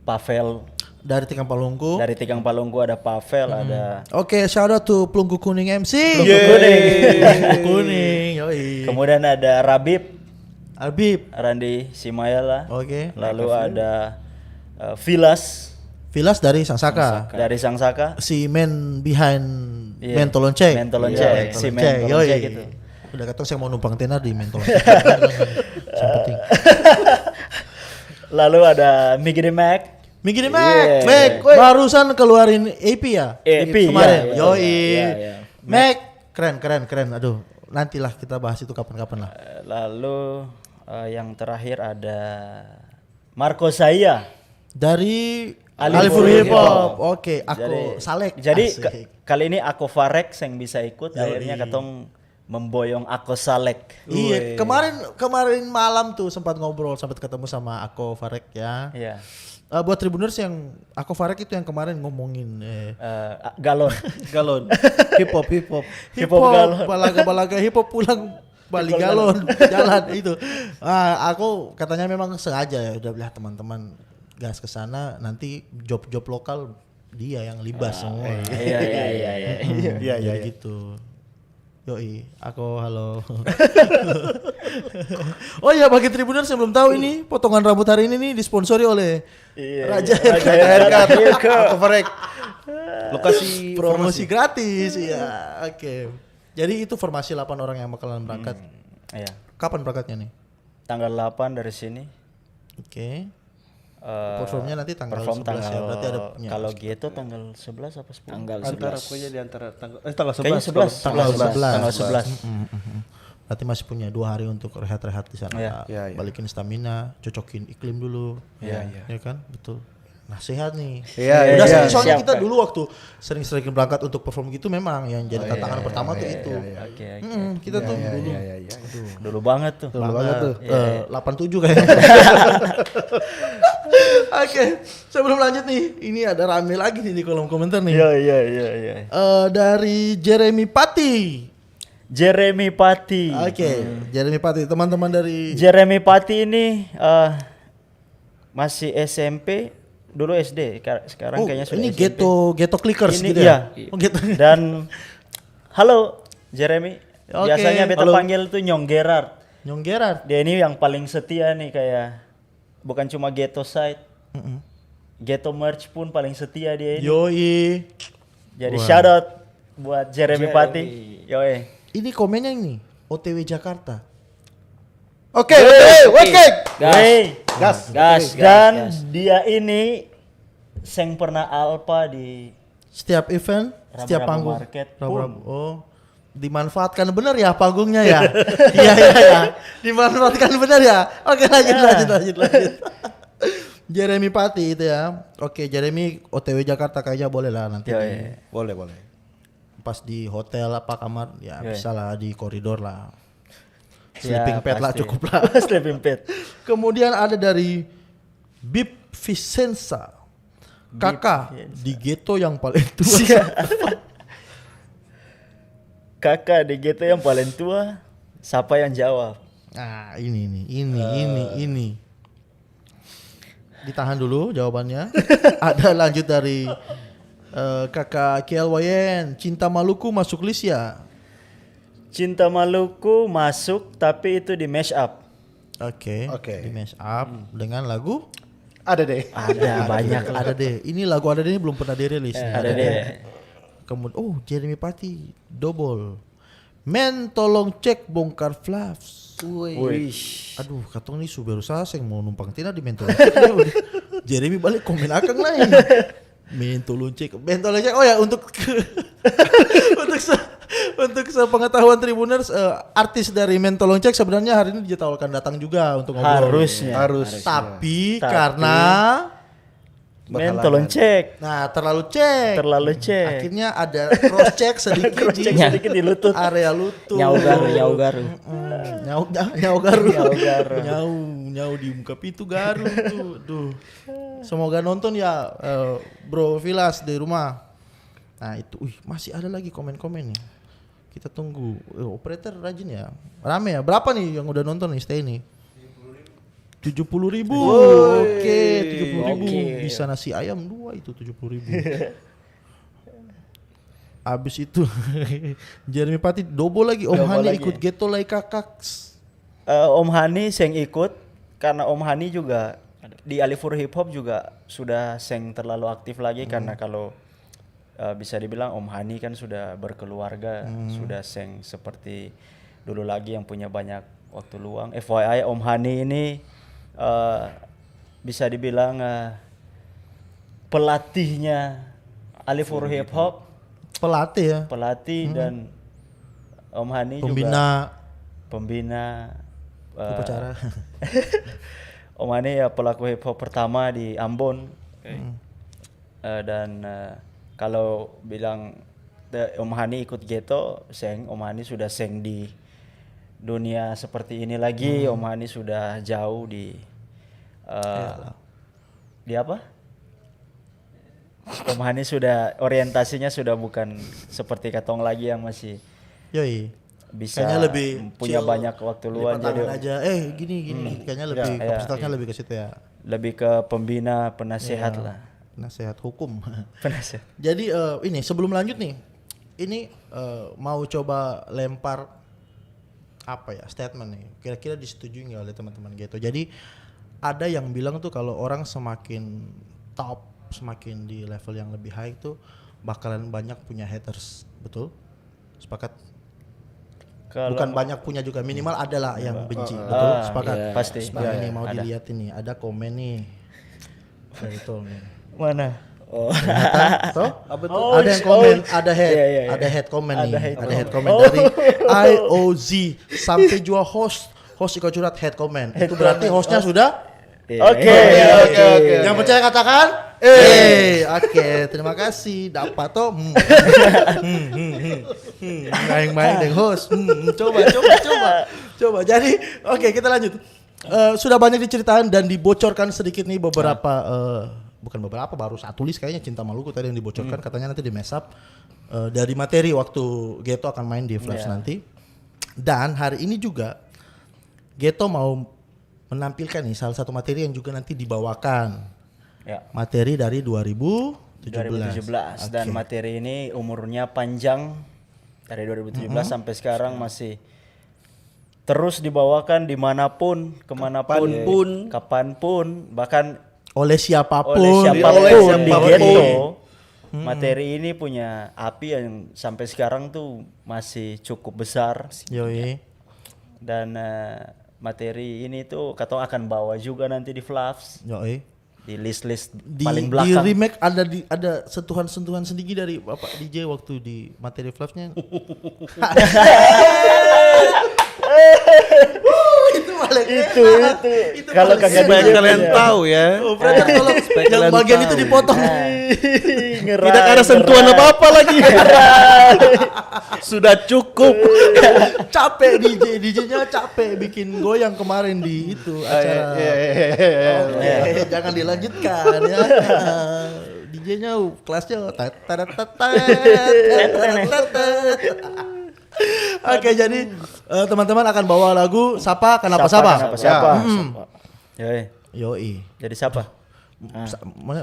Pavel dari Tikang Palungku. Dari Tikang Palungku ada Pavel, ada. Oke, shout out to Pelunggu Kuning MC. Pelunggu Kuning. Yoi. Kemudian ada Rabib, Randi Simayala. Oke. Lalu ada Vilas dari Sangsaka. Si man behind Mentolonce. Si Mentolonce gitu. Udah kata saya mau numpang tenar di Mentolonce. Yang penting. Lalu ada Miggy the Mac. Mac, barusan keluarin EP ya? EP kemarin. Mac, keren. Aduh, nantilah kita bahas itu kapan-kapan lah. Lalu yang terakhir ada Marco Saya dari Alifur Hip Hop. Oke, aku Salek. Jadi kali ini aku Farek yang bisa ikut. Akhirnya katong memboyong Ako Salek. Iya, kemarin malam tuh sempat ngobrol, sempat ketemu sama Ako Farek ya. Iya. Buat Tribuners yang Ako Farek itu yang kemarin ngomongin galon. hip hop galon. Balaga hip hop pulang balik galon jalan itu. Aku katanya memang sengaja ya udah bilang teman-teman gas ke sana nanti job lokal dia yang libas semua. Iya. Gitu. Yoi, aku halo. Oh iya, bagi Tribuners yang belum tahu ini potongan rambut hari ini nih disponsori oleh Raja Haircut Autocorrect. Lokasi promosi gratis ya. Oke. Jadi itu formasi 8 orang yang bakalan berangkat. Iya. Kapan berangkatnya nih? Tanggal 8 dari sini. Oke. Eh, Performnya nanti tanggal perform 11 ya. tanggal, Berarti ada punya. kalau gitu tanggal 11 apa 10? Tanggal antara 11. pokoknya di antara tanggal 11. Kayaknya 11. Tanggal 11. Tanggal 11. Berarti masih punya 2 hari untuk rehat-rehat di sana. Iya. Iya, iya. Balikin stamina, cocokin iklim dulu. Iya, Ya kan? Betul. Nah, sehat nih. Iya, Udah iya. soalnya Siap, kita Kak. dulu waktu sering-sering berangkat untuk perform gitu memang yang jadi tantangan pertama tuh itu. Oke. Kita tuh dulu. Dulu banget tuh. banget tuh. 87 kayaknya. Oke, sebelum lanjut nih, ini ada rame lagi nih di kolom komentar nih. Iya. Dari Jeremy Pati. Jeremy Pati. Oke, Jeremy Pati, teman-teman dari Jeremy Pati ini masih SMP, dulu SD, sekarang kayaknya sudah ini SMP. ghetto clickers Ini gitu iya. ya. Oh, gitu. Dan halo Jeremy. Oke, Biasanya beta halo. panggil tuh Nyong Gerard. Nyong Gerard. Dia ini yang paling setia nih, kayak bukan cuma ghetto side, ghetto merch pun paling setia dia ini. Yoi. Jadi shout out buat Jeremy Pati. Yoi. Ini komennya ini OTW Jakarta. Oke. Gas. Dan dia ini seng pernah alpa di Setiap event, setiap Rabu-Rabu panggung. Market Rabu-Rabu. Oh. Dimanfaatkan benar ya panggungnya ya. Iya. Dimanfaatkan benar ya. Oke, lanjut. Jeremy Pati itu ya. Oke, Jeremy OTW Jakarta kayaknya boleh lah nanti. Yoi. Boleh. Pas di hotel apa kamar ya Yoi. bisa lah di koridor lah. Ya, Sleeping pad lah pasti. cukup lah. Sleeping pad. Kemudian ada dari Bip Vicenza. Kakak di ghetto yang paling tua. Kakak di GT yang paling tua, siapa yang jawab? Nah, ini. Ditahan dulu jawabannya. Ada lanjut dari kakak KLYN, Cinta Maluku masuk list ya. Cinta Maluku masuk, tapi itu di mash up. Oke. Oke. Di mash up dengan lagu Ada deh. Ada banyak lah. Ada deh. Ini lagu ada deh ini belum pernah dirilis. Ada deh. Kemudian Jeremy Pati double. Men tolong cek bongkar flaps. Wih. Aduh, katong nih baru saseng mau numpang tina di mentol cek. Jeremy balik komen akang lain. Mentol cek. Oh ya untuk untuk sepengetahuan Tribuners, artis dari Mentol Cek sebenarnya hari ini dijadwalkan datang juga untuk ngobrol. Harus. Tapi karena Tolong cek. nah terlalu cek. Akhirnya ada cross check sedikit di Sedikit di lutut. area lutut. Nyau garu. Nyau di muka pintu garu tuh. Duh. Semoga nonton ya Bro Vilas di rumah. Nah itu, masih ada lagi komen-komen nih. Kita tunggu. Operator rajin ya. Rame ya. Berapa nih yang udah nonton nih stay nih? 70.000. Oke, 70.000. Bisa nasi ayam 2 itu 70.000. Abis itu Jeremy Pati double lagi. Om Hani ikut ghetto like kakak. Om Hani seng ikut karena Om Hani juga di Alifur Hip Hop juga sudah seng terlalu aktif lagi karena kalau bisa dibilang Om Hani kan sudah berkeluarga, sudah seng seperti dulu lagi yang punya banyak waktu luang. FYI Om Hani ini bisa dibilang pelatihnya Alifur Hip Hop, Pelatih ya. pelatih dan Om Hani Pembina pembina upacara. Om Hani ya pelaku hip hop pertama di Ambon. Dan kalau bilang Om Hani ikut ghetto, Om Hani sudah seng di dunia seperti ini lagi. Om Hani sudah jauh di apa? Om Hani sudah orientasinya sudah bukan seperti katong lagi yang masih Yoi. bisa Kayaknya lebih punya chill, banyak waktu luang, lipat jadi tangan aja. Gini. Kayaknya lebih kapasitasnya lebih ke situ ya. lebih ke pembina, penasehat lah. Nasihat hukum. Penasehat. Jadi ini sebelum lanjut nih, ini mau coba lempar apa ya statement nih. Kira-kira disetujui nggak oleh teman-teman Ghetto. Jadi ada yang bilang tuh kalau orang semakin top, semakin di level yang lebih high tuh bakalan banyak punya haters, betul? Sepakat? Bukan banyak punya juga, minimal adalah yang benci, betul? Sepakat? iya, pasti. Sepakat Iya, nih mau ada. dilihat ini, ada komen nih. Dari itu nih. Mana? Oh. Toh? Apa tuh? Oh, Ada yang komen, ada head, Iya, iya, iya. ada head comment nih, Ada head ada head comment. comment dari IOZ sampai jual host ikut curhat head comment. Itu berarti hostnya sudah. Oke. Yang percaya katakan, oke, terima kasih. Dapat toh. Main-main deh host. Coba. Jadi, oke kita lanjut. Sudah banyak diceritain dan dibocorkan sedikit nih beberapa bukan beberapa, baru satu list kayaknya Cinta Maluku tadi yang dibocorkan, katanya nanti di mess up dari materi waktu Ghetto akan main di Flash nanti. Dan hari ini juga Ghetto mau menampilkan nih salah satu materi yang juga nanti dibawakan. Ya. Materi dari 2017. 2017 dan Oke. materi ini umurnya panjang dari 2017 sampai sekarang masih terus dibawakan dimanapun, kemanapun, kapanpun, bahkan oleh oleh siapapun, siapapun di siapapun. Ghetto. Materi ini punya api yang sampai sekarang tuh masih cukup besar Yoi. dan materi ini tuh katong akan bawa juga nanti di Fluffs Yoi. di list-list Di paling belakang. remake ada sentuhan-sentuhan sedikit dari Bapak DJ waktu di materi flashnya. Itu paling itu kalau paling kagak enak. DJ Kalian tahu ya. Operator tolong yang kalian bagian itu tahu. dipotong. Tidak ada sentuhan apa-apa lagi. Sudah cukup. Capek DJ-nya capek bikin goyang kemarin di itu acara. Oke, jangan dilanjutkan ya. DJ-nya kelasnya Oke, jadi teman-teman akan bawa lagu Sapa Kenapa Sapa. Siapa? Yoi. Yoi. Jadi siapa?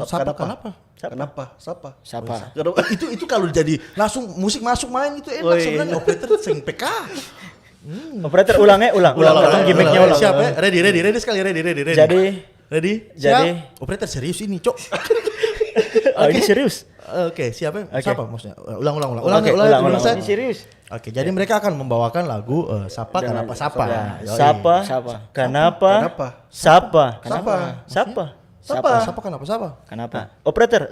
Sapa kenapa? Kenapa? Siapa? Siapa? Itu kalau jadi langsung musik masuk main itu enak sebenarnya. Operator sing PK. Operator ulang. Katong gimmicknya ulang. Siap ya? Ready sekali ready. Jadi Ready? Jadi- Siap? Operator serius ini, Cok. oh ini serius. Oke, siapa? Oke. Siapa maksudnya? Ulang. Oke, ulang. Saya. Ini serius. Oke, jadi mereka akan membawakan lagu Sapa Kenapa Sapa. Ya, Yoi. Siapa? Siapa? Kenapa? Kenapa? Siapa? Kenapa? Siapa? Sapa Kenapa Sapa. Kenapa? Operator,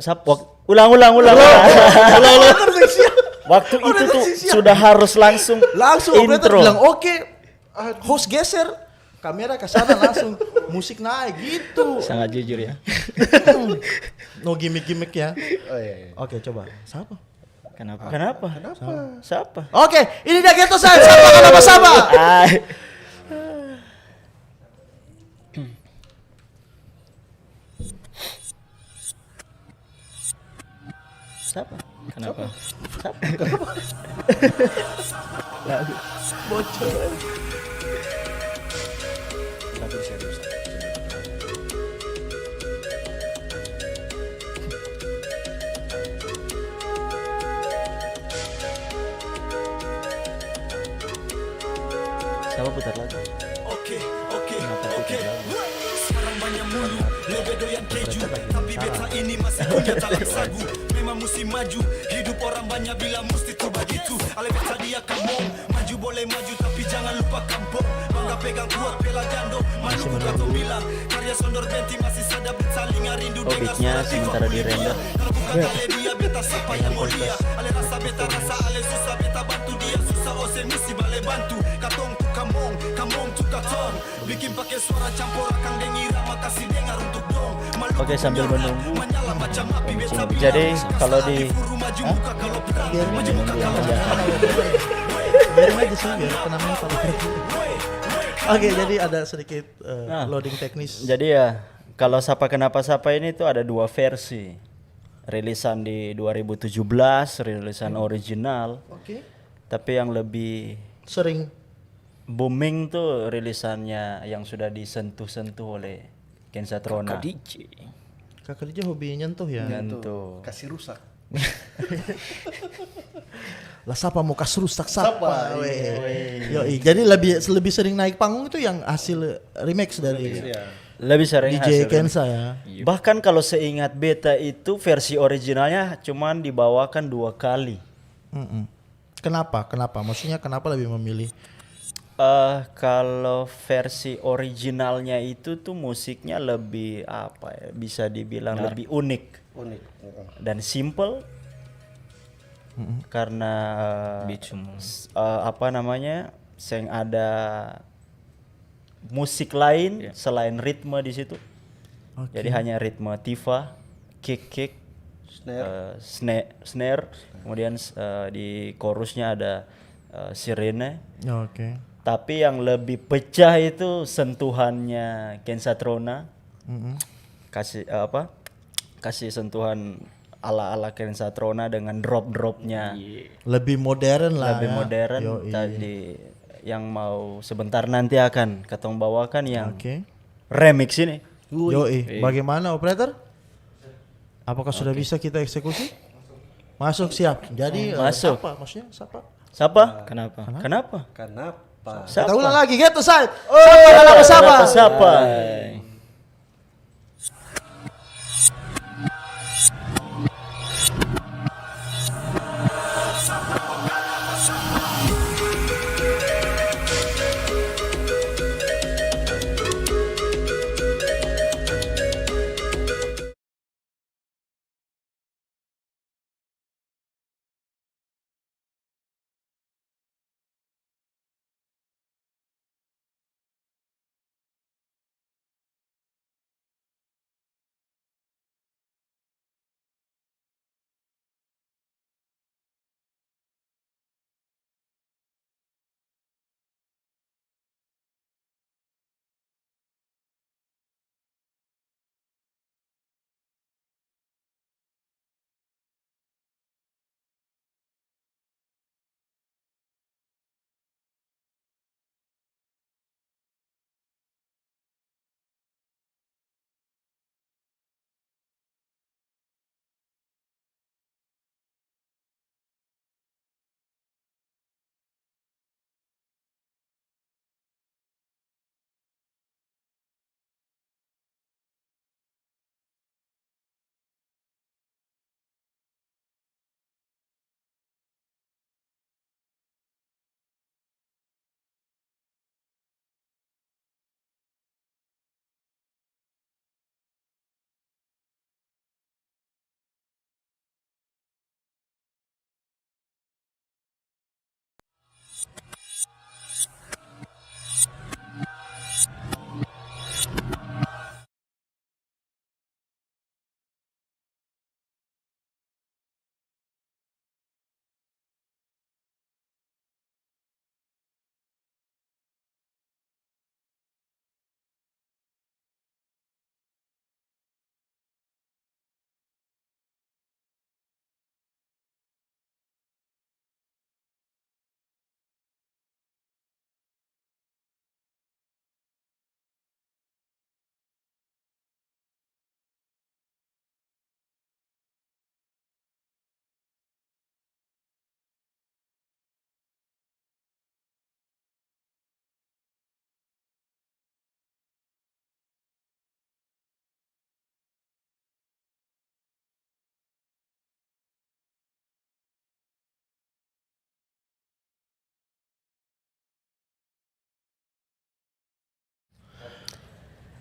ulang. Operator sing siap. Waktu itu Operator tuh sing siap. sudah harus langsung Operator intro. bilang oke. Host geser. Kamera ke sana langsung musik naik gitu. Sangat jujur ya. No gimmick ya. Oh iya. Oke, coba. Siapa? Kenapa? Kenapa? Siapa? Oke, ini dia Ghetto saya. Sapa Kenapa Sapa. Ay. Siapa? Kenapa? Lagu serius. Siapa putar lagu? Kenapa putar lagu? Sekarang banyak mulu, lebih doyan keju. Tapi beta ini masih punya talang sagu. Memang mesti maju, hidup orang banyak bilang mesti tuh begitu. Ale beta dia kampung, maju boleh maju tapi jangan lupa kampung. Bangga pegang kuat bela gando, maju kata bilang. Karya Sondor Benti masih sadar saling rindu Oh, beatnya sementara di render. Kalau bukan ale dia beta siapa yang mau dia. Ale rasa beta rasa ale susah beta bantu dia susah ose misi bale bantu. Katong tu kamong tu katong. Bikin pakai suara campur akang dengira makasih dengar untuk dong. Oke, sambil menunggu. Menyala macam api beta Jadi kalau di Biarin aja sih, biar penamanya paling Oke, jadi ada sedikit loading teknis. jadi ya kalau Sapa Kenapa Sapa ini tuh ada dua versi. Rilisan di 2017, rilisan original. Oke. Tapi yang lebih Sering booming tuh rilisannya yang sudah disentuh-sentuh oleh Ken Satrona. DJ. Kakak DJ hobi nyentuh ya. Nyentuh. Kasih rusak. Lah siapa mau kasih rusak siapa? Yoi. Jadi lebih sering naik panggung itu yang hasil remix dari Lebih sering DJ hasil Kensa ya. Bahkan kalau seingat beta itu versi originalnya cuman dibawakan 2 kali. Kenapa? Maksudnya kenapa lebih memilih? Kalau versi originalnya itu tuh musiknya lebih apa ya? Bisa dibilang lebih unik Unik. dan simple. Karena Beat semua. apa namanya? Seng ada musik lain selain ritme di situ. Jadi hanya ritme tifa, kick, snare, kemudian di chorusnya ada sirene. Oke. Tapi yang lebih pecah itu sentuhannya Kensa Trona. Kasih kasih sentuhan ala Kensa Trona dengan drop-dropnya. Lebih modern lah. Lebih ya. modern. Yoi. Tadi yang mau sebentar nanti akan ketong bawakan yang Oke. remix ini. Yoi. Bagaimana operator? Apakah sudah bisa kita eksekusi? Masuk siap. Jadi Masuk. siapa? Maksudnya siapa? Siapa? Kenapa? Kenapa? Kenapa? Kita ulang lagi, get to side. Siapa? Siapa?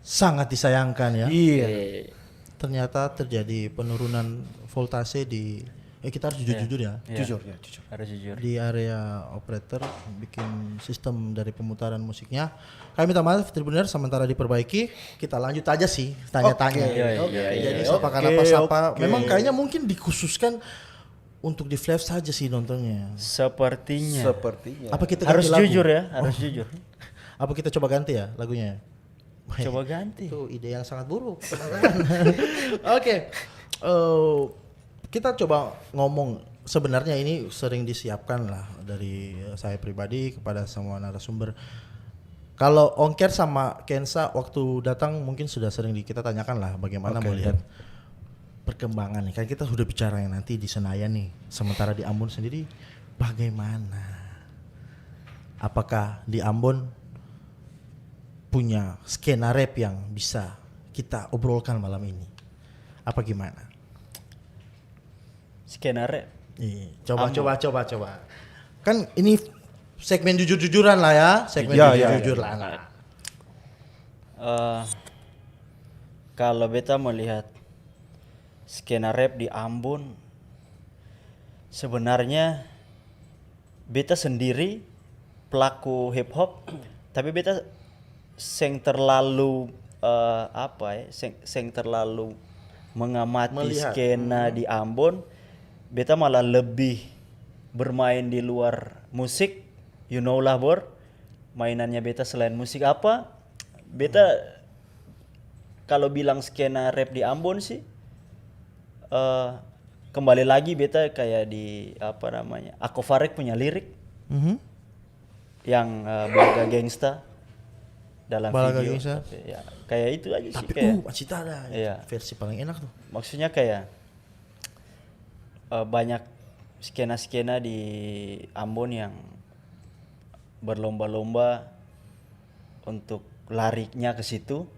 Sangat disayangkan ya. Iya. Ternyata terjadi penurunan voltase di kita harus jujur-jujur ya. Jujur ya, jujur. Harus jujur. Di area operator bikin sistem dari pemutaran musiknya. Kami minta maaf Tribuners, sementara diperbaiki. Kita lanjut aja sih tanya-tanya. Jadi sapa-sapa. Memang kayaknya mungkin dikhususkan untuk di flash saja sih nontonnya. Sepertinya. Apa kita Harus ganti lagu? jujur ya, harus jujur. Apa kita coba ganti ya lagunya? Coba ganti. Itu ide yang sangat buruk. Oke. Kita coba ngomong, sebenarnya ini sering disiapkan lah dari saya pribadi kepada semua narasumber. Kalau Ongker sama Kensa waktu datang mungkin sudah sering kita tanyakan lah bagaimana melihat perkembangan nih, kan kita sudah bicara yang nanti di Senayan nih, sementara di Ambon sendiri bagaimana? Apakah di Ambon punya skena rap yang bisa kita obrolkan malam ini? Apa gimana? Skena rap. Coba. Kan ini segmen jujur-jujuran lah ya, segmen jujur-jujur lah. Kalau beta melihat skena rap di Ambon, sebenarnya beta sendiri pelaku hip hop, tapi beta seng terlalu seng terlalu mengamati Melihat. skena di Ambon. Beta malah lebih bermain di luar musik, you know lah Bor. Mainannya beta selain musik apa? Beta kalau bilang skena rap di Ambon sih, kembali lagi beta kayak di Ako Farek punya lirik yang Balaga Gangsta dalam Balaga video. Gangsta. Tapi, ya, kayak itu aja sih Tapi kayak. masih ada Iya. versi paling enak tuh. Maksudnya kayak banyak skena-skena di Ambon yang berlomba-lomba untuk larinya ke situ.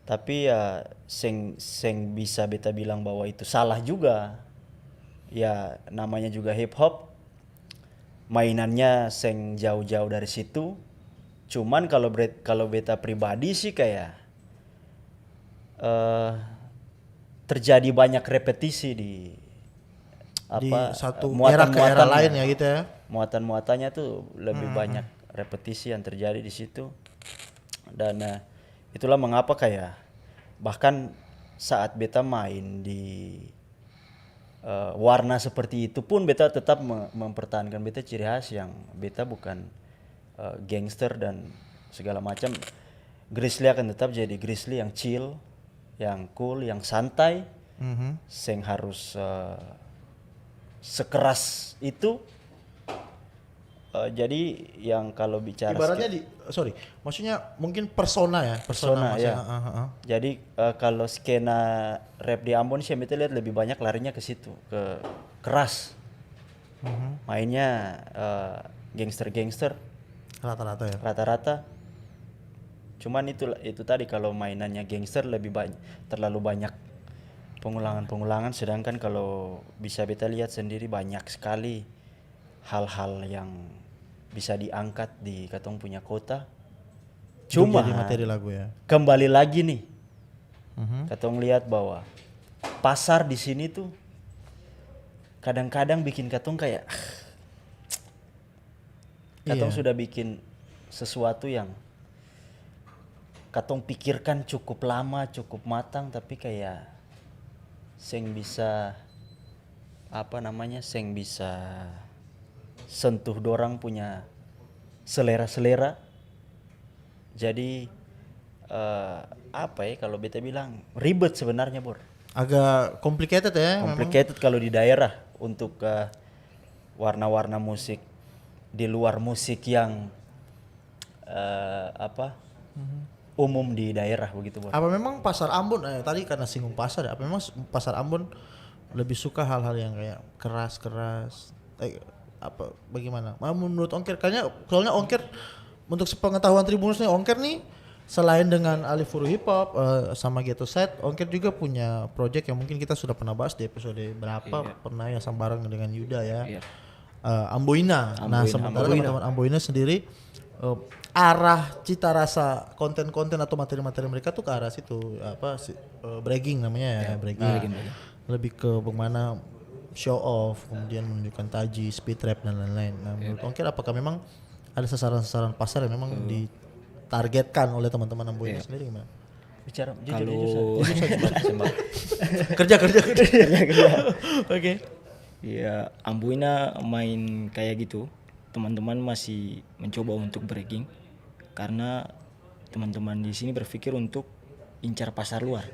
Tapi ya seng bisa beta bilang bahwa itu salah juga. Ya namanya juga hip hop. Mainannya seng jauh-jauh dari situ. Cuman kalau beta pribadi sih kayak terjadi banyak repetisi di satu era ke era lain ya gitu ya. Muatan-muatannya tuh lebih banyak repetisi yang terjadi di situ. Dan itulah mengapa kayak bahkan saat beta main di warna seperti itu pun beta tetap mempertahankan beta ciri khas yang beta bukan gangster dan segala macam. Grizzly akan tetap jadi Grizzly yang chill, yang cool, yang santai. Seng harus sekeras itu. Jadi yang kalau bicara Ibaratnya maksudnya mungkin persona ya, persona ya. maksudnya, Jadi kalau skena rap di Ambon sih beta lihat lebih banyak larinya ke situ, ke keras. Mainnya gangster-gangster rata-rata ya. rata-rata. Cuman itu tadi kalau mainannya gangster lebih terlalu banyak pengulangan-pengulangan, sedangkan kalau bisa beta lihat sendiri banyak sekali hal-hal yang bisa diangkat di katong punya kota. Cuma Jadi materi lagu ya. kembali lagi nih, katong lihat bahwa pasar di sini tuh kadang-kadang bikin katong kayak katong Iya. sudah bikin sesuatu yang katong pikirkan cukup lama, cukup matang, tapi kayak seng bisa seng bisa sentuh dorang punya selera-selera. Jadi kalau beta bilang ribet sebenarnya Bor. Agak complicated ya. Complicated kalau di daerah untuk warna-warna musik di luar musik yang umum di daerah begitu Bor. Apa memang pasar Ambon tadi karena singgung pasar ya? Apa memang pasar Ambon lebih suka hal-hal yang kayak keras-keras? Bagaimana? Menurut Ongker kayaknya soalnya Ongker untuk sepengetahuan Tribuners nih, Ongker nih selain dengan Alifuru Hip Hop sama Ghetto Set, Ongker juga punya project yang mungkin kita sudah pernah bahas di episode berapa, pernah ya sama bareng dengan Yuda ya. Amboina. Nah, sementara teman-teman Amboina sendiri arah cita rasa konten-konten atau materi-materi mereka tuh ke arah situ bragging namanya ya, bragging. Lebih ke bagaimana show off, kemudian menunjukkan taji, speed rap dan lain-lain. Nah, menurut Ongker apakah memang ada sasaran-sasaran pasar yang memang ditargetkan oleh teman-teman Amboina sendiri gimana? Bicara jujur Kalau Kerja. Oke. ya Amboina main kayak gitu, teman-teman masih mencoba untuk breaking karena teman-teman di sini berpikir untuk incar pasar luar,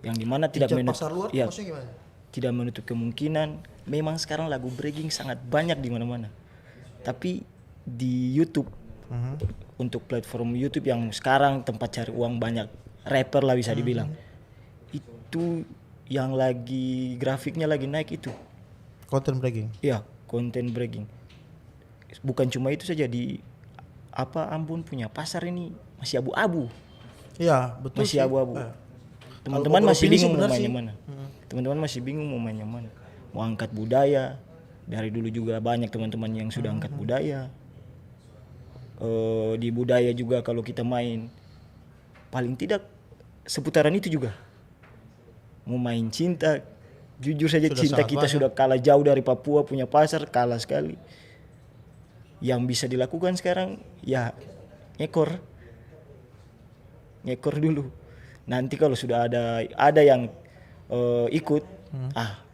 yang dimana tidak Pasar luar ya, maksudnya gimana? tidak menutup kemungkinan. Memang sekarang lagu breaking sangat banyak di mana-mana, tapi di YouTube untuk platform YouTube yang sekarang tempat cari uang banyak rapper lah bisa dibilang, itu yang lagi grafiknya lagi naik itu. Content breaking. Ya, content breaking. Bukan cuma itu saja, di Ambon punya pasar ini masih abu-abu. Iya, betul Masih sih. abu-abu. Eh, Teman-teman kalau masih beropini bingung sih mau benar mainnya sih. mana. Teman-teman masih bingung mau mainnya mana. Mau angkat budaya. Dari dulu juga banyak teman-teman yang sudah angkat budaya. Di budaya juga kalau kita main, paling tidak seputaran itu juga. Mau main cinta, jujur saja Sudah cinta sangat kita banyak. sudah kalah jauh dari Papua punya pasar, kalah sekali. Yang bisa dilakukan sekarang ya ngekor dulu. Nanti kalau sudah ada yang ikut,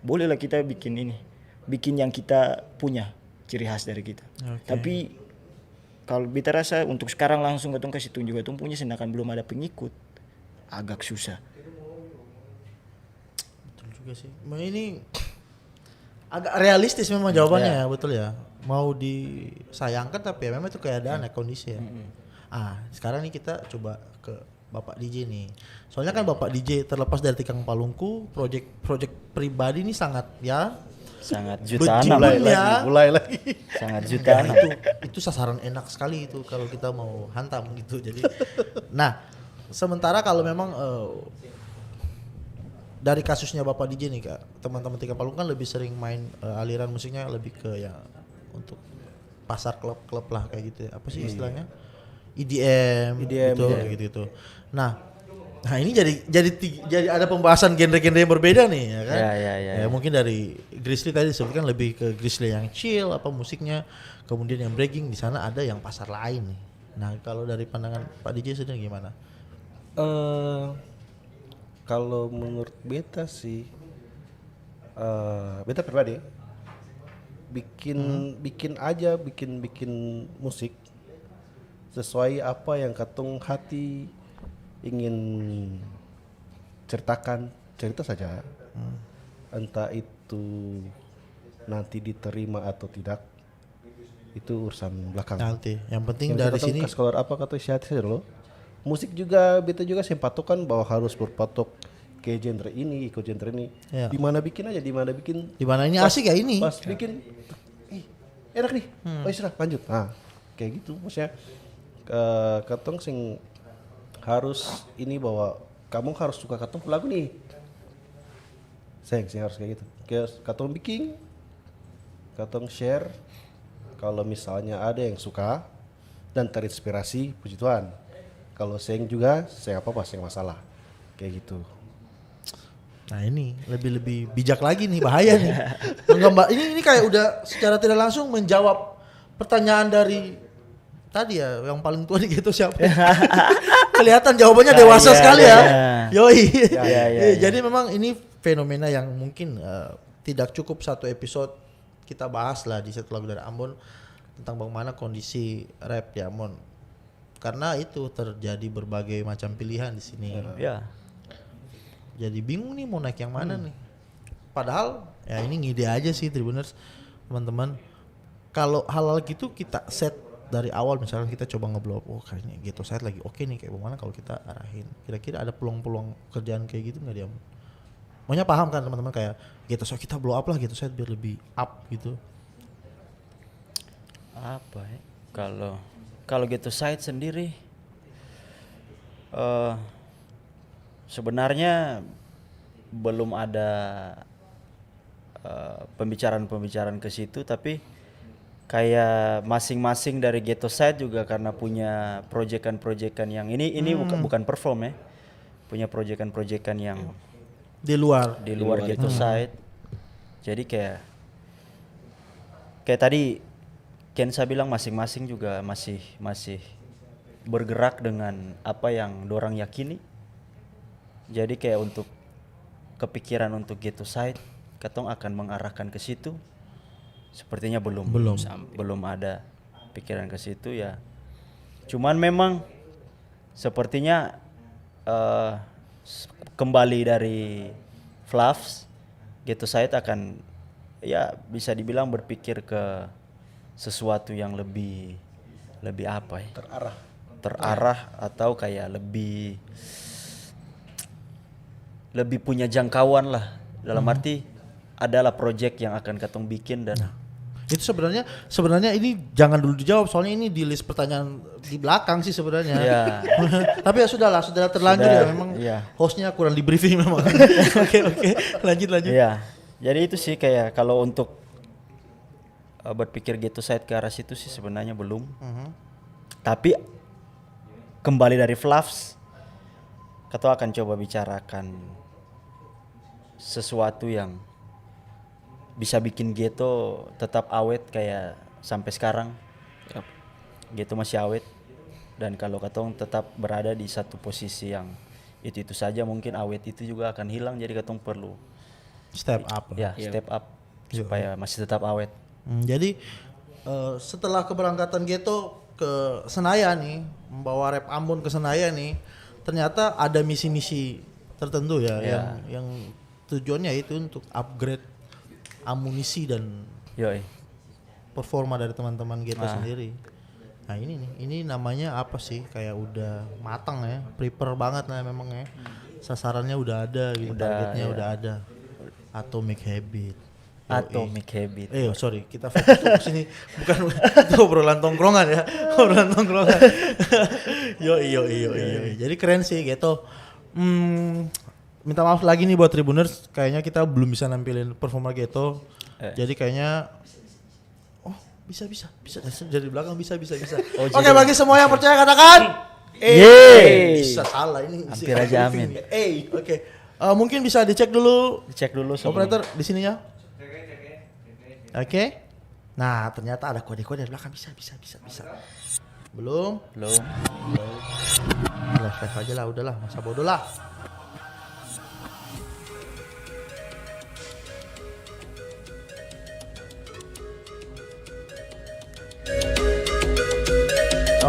bolehlah kita bikin ini, bikin yang kita punya ciri khas dari kita. Oke. Tapi kalau beta rasa untuk sekarang langsung katong kasih tunjuk katong punya, sedangkan belum ada pengikut, agak susah. Betul juga sih. Ini agak realistis memang jawabannya ya, betul ya. Mau disayangkan tapi ya memang itu keadaan ya, kondisi ya. Sekarang nih kita coba ke Bapak DJ nih. Soalnya kan Bapak DJ terlepas dari Tikang Palungku, project pribadi ini sangat ya Sangat jutaan Mulai lah. ya. Mulai lagi. Sangat jutaan. itu sasaran enak sekali itu kalau kita mau hantam gitu. Jadi nah, sementara kalau memang dari kasusnya Bapak DJ nih Kak, teman-teman Tikang Palungku kan lebih sering main aliran musiknya lebih ke ya untuk pasar klub-klub lah kayak gitu ya. Apa sih istilahnya? EDM gitu, kayak gitu. Nah ini jadi ada pembahasan genre-genre yang berbeda nih ya kan. Ya. Mungkin dari Grizzly tadi disebutkan lebih ke Grizzly yang chill apa musiknya, kemudian yang breaking, di sana ada yang pasar lain nih. Nah, kalau dari pandangan Pak DJ sendiri gimana? Kalau menurut beta sih, beta pribadi bikin musik sesuai apa yang katong hati ingin cerita saja. Entah itu nanti diterima atau tidak, itu urusan belakang. Nanti yang penting Yang dari katong sini kas keluar apa kata sihat saja loh. Musik juga beta juga sempatokan bahwa harus berpatok ke genre ini, ikut genre ini. Ya. Di mana bikin aja, di mana bikin. di mana ini asik ya ini. Pas bikin, enak nih. Oh istirahat lanjut. Nah, kayak gitu maksudnya. Katong sing harus ini bahwa kamu harus suka katong lagu nih. Sing harus kayak gitu. Kayak katong bikin, katong share. Kalau misalnya ada yang suka dan terinspirasi, puji Tuhan. Kalau sing juga, sing apa sing masalah. Kayak gitu. Nah ini lebih bijak lagi nih, bahaya nih. Ini kayak udah secara tidak langsung menjawab pertanyaan dari tadi ya, yang paling tua di gitu siapa? Kelihatan jawabannya dewasa sekali ya. Yoi. Jadi memang ini fenomena yang mungkin tidak cukup satu episode kita bahas lah di satu lagu dari Ambon tentang bagaimana kondisi rap di Ambon. Karena itu terjadi berbagai macam pilihan di sini. Ya. Jadi bingung nih mau naik yang mana nih. Padahal ya ini ngide aja sih Tribuners teman-teman. Kalau halal gitu kita set dari awal, misalnya kita coba ngeblow up, kayaknya gitu saya lagi oke nih, kayak bagaimana kalau kita arahin, kira-kira ada peluang-peluang kerjaan kayak gitu nggak dia? Maunya paham kan teman-teman, kayak gitu saya kita blow up lah gitu saya biar lebih up gitu. Apa ya? Kalau gitu side sendiri sebenarnya belum ada pembicaraan ke situ, tapi kayak masing-masing dari Ghetto Side juga karena punya proyekan-proyekan yang ini bukan perform ya, punya proyekan-proyekan yang Di luar Ghetto Side. Jadi kayak tadi Kensa bilang masing-masing juga masih bergerak dengan apa yang dorang yakini. Jadi kayak untuk kepikiran untuk Ghetto Side, katong akan mengarahkan ke situ. Sepertinya belum ada pikiran ke situ ya. Cuman memang sepertinya kembali dari Fluffs, Ghetto Side akan ya bisa dibilang berpikir ke sesuatu yang lebih apa ya? Terarah atau kayak lebih lebih punya jangkauan lah. Dalam arti adalah project yang akan katong bikin dan Itu sebenarnya ini jangan dulu dijawab soalnya ini di list pertanyaan di belakang sih sebenarnya. Iya. Tapi ya sudah terlanjur Sudah, ya memang iya. hostnya kurang di briefing memang. Oke, lanjut. Iya. Jadi itu sih kayak kalau untuk berpikir Ghetto Side ke arah situ sih sebenarnya belum. Tapi kembali dari Fluffs, kita akan coba bicarakan sesuatu yang bisa bikin Ghetto tetap awet kayak sampai sekarang. Ghetto masih awet, dan kalau katong tetap berada di satu posisi yang itu saja, mungkin awet itu juga akan hilang. Jadi katong perlu Step up. step up supaya masih tetap awet. Jadi setelah keberangkatan Ghetto ke Senayan nih, membawa rap Ambon ke Senayan nih, ternyata ada misi-misi tertentu ya yang tujuannya itu untuk upgrade amunisi dan Yoi. performa dari teman-teman Ghetto sendiri. Nah ini namanya apa sih? Kayak udah matang ya, prepare banget lah memang ya. Sasarannya udah ada, gitu, targetnya udah ada. Atomic Habit. Atomic Habit. Sorry, kita fokus ke sini bukan itu obrolan tongkrongan ya, obrolan tongkrongan. Yoi. Jadi keren sih Ghetto. Minta maaf lagi nih buat Tribuners, kayaknya kita belum bisa nampilin performa Ghetto. Jadi kayaknya bisa dari belakang bisa. Oke, bagi semua yang percaya katakan Yeay. bisa salah ini. Hampir aja amin. Oke. Mungkin bisa dicek dulu Cek dulu sebelum. operator di sininya. Oke. Nah, ternyata ada kode-kode di belakang bisa. Belum. Live aja lah, udahlah, masa bodoh lah.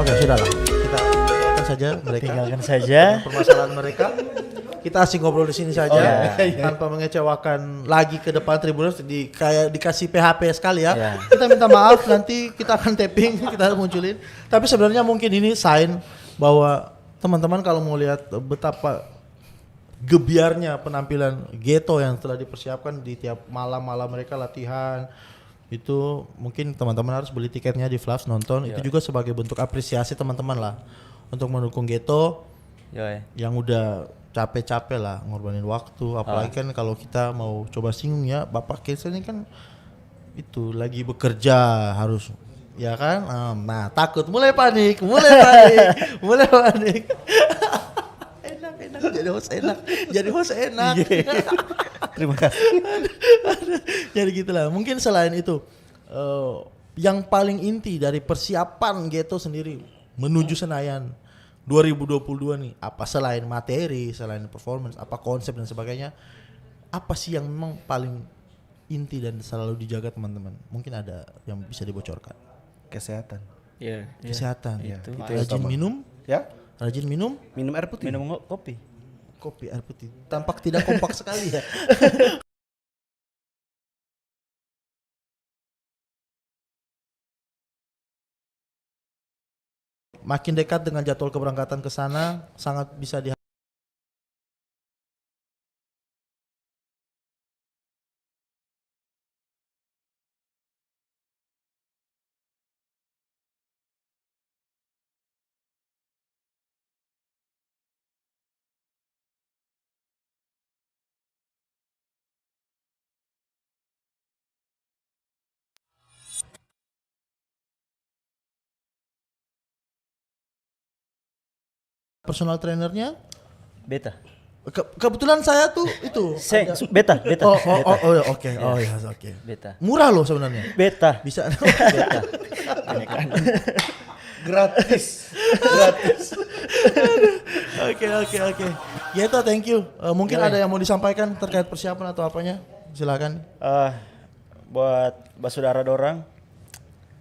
Oke, sudahlah. Kita tinggalkan saja mereka. Tinggalkan saja. Permasalahan mereka. Kita asing ngobrol di sini saja tanpa mengecewakan lagi ke depan Tribuners kayak dikasih PHP sekali ya. Kita minta maaf, nanti kita akan tapping, kita munculin. Tapi sebenarnya mungkin ini sign bahwa teman-teman kalau mau lihat betapa gebiarnya penampilan Ghetto yang telah dipersiapkan di tiap malam-malam mereka latihan, itu mungkin teman-teman harus beli tiketnya di Fluffs nonton. Itu juga sebagai bentuk apresiasi teman-teman lah untuk mendukung Ghetto yang udah capek-capek lah ngorbanin waktu. Apalagi kan kalau kita mau coba singgung ya, Bapak Kesa ini kan itu lagi bekerja harus ya kan. Nah takut mulai panik. enak jadi host enak. Terima kasih. Jadi gitulah. Mungkin selain itu yang paling inti dari persiapan Ghetto sendiri menuju Senayan 2022 nih, apa selain materi, selain performance, apa konsep dan sebagainya, apa sih yang memang paling inti dan selalu dijaga teman-teman? Mungkin ada yang bisa dibocorkan. Kesehatan. Kesehatan. Itu Rajin minum. Ya. Rajin minum. Minum air putih. Minum kopi. Kopi air putih. Tampak tidak kompak sekali ya. Makin dekat dengan jadwal keberangkatan ke sana, sangat bisa di personal trainernya. Beta. Kebetulan saya tuh itu. Beta. Oke. Oke. Beta. Murah loh sebenarnya. Beta. Bisa. Beta. Gratis. Oke. Ya itu thank you. Mungkin ada yang mau disampaikan terkait persiapan atau apanya? Silakan. Buat saudara dorang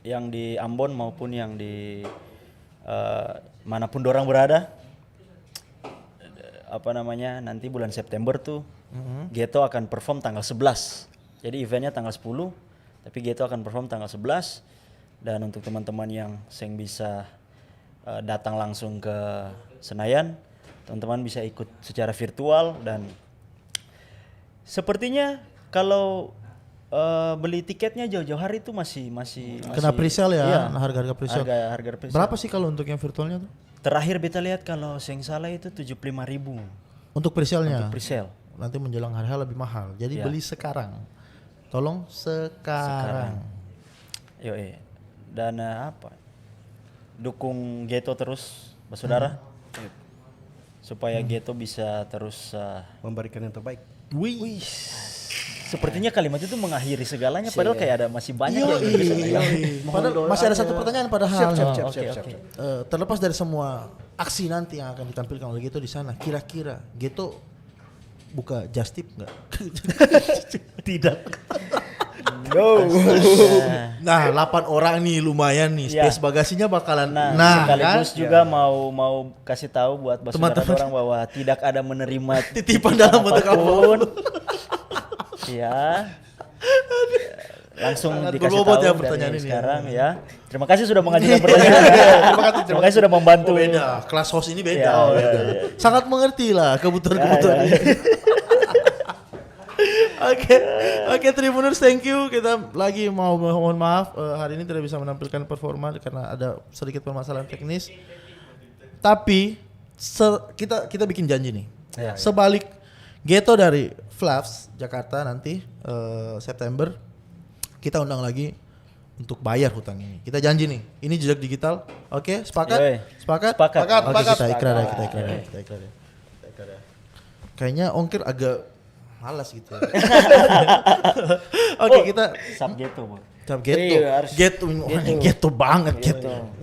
yang di Ambon maupun yang di manapun dorang berada, nanti bulan September tuh Ghetto akan perform tanggal 11. Jadi eventnya tanggal 10, tapi Ghetto akan perform tanggal 11. Dan untuk teman-teman yang bisa datang langsung ke Senayan, teman-teman bisa ikut secara virtual dan Sepertinya kalau beli tiketnya jauh-jauh hari itu masih Kena presale ya, iya, harga-harga presale. harga presale. Berapa sih kalau untuk yang virtualnya tuh? Terakhir beta lihat kalau saya salah itu 75.000 Untuk presale-nya. untuk presale. Nanti menjelang hari lebih mahal. Jadi Ya. beli sekarang. Tolong sekarang. Yo dan apa? Dukung Ghetto terus, saudara. Supaya Ghetto bisa terus Memberikan yang terbaik. Wih. sepertinya kalimat itu mengakhiri segalanya padahal kayak ada masih banyak Yoi, yang bisa yoi. Padahal masih ada satu pertanyaan padahal. Oke. Terlepas dari semua aksi nanti yang akan ditampilkan oleh Ghetto di sana, kira-kira Ghetto buka just tip nggak? Tidak. No. Nah, 8 orang nih lumayan nih. Ya. Space bagasinya bakalan. Nah, sekaligus kan? juga mau kasih tahu buat saudara Teman-teman. orang bahwa tidak ada menerima Titipan dalam bentuk apapun. Ya. Langsung Sangat dikasih berbobot tahu ya dari pertanyaan ini. sekarang ya. Terima kasih sudah mengajukan pertanyaan. Terima kasih sudah membantu. Oh, beda. Kelas host ini beda. Ya, Beda. iya. Sangat mengerti lah kebutuhan-kebutuhan Ya, ya. ini. Oke, Tribuners, thank you. Kita lagi mohon maaf hari ini tidak bisa menampilkan performa karena ada sedikit permasalahan teknis. Tapi kita bikin janji nih. Ya. Sebalik Ghetto dari Flaps Jakarta nanti September kita undang lagi untuk bayar hutang ini. Kita janji nih. Ini jejak digital. Oke, sepakat? Yoi. Sepakat? Sepakat. Oke, kita ikrar ya. Kayaknya ongkir agak malas gitu. Oke, kita Sub Ghetto, Bu. Cap Ghetto. Iya, harus Ghetto banget,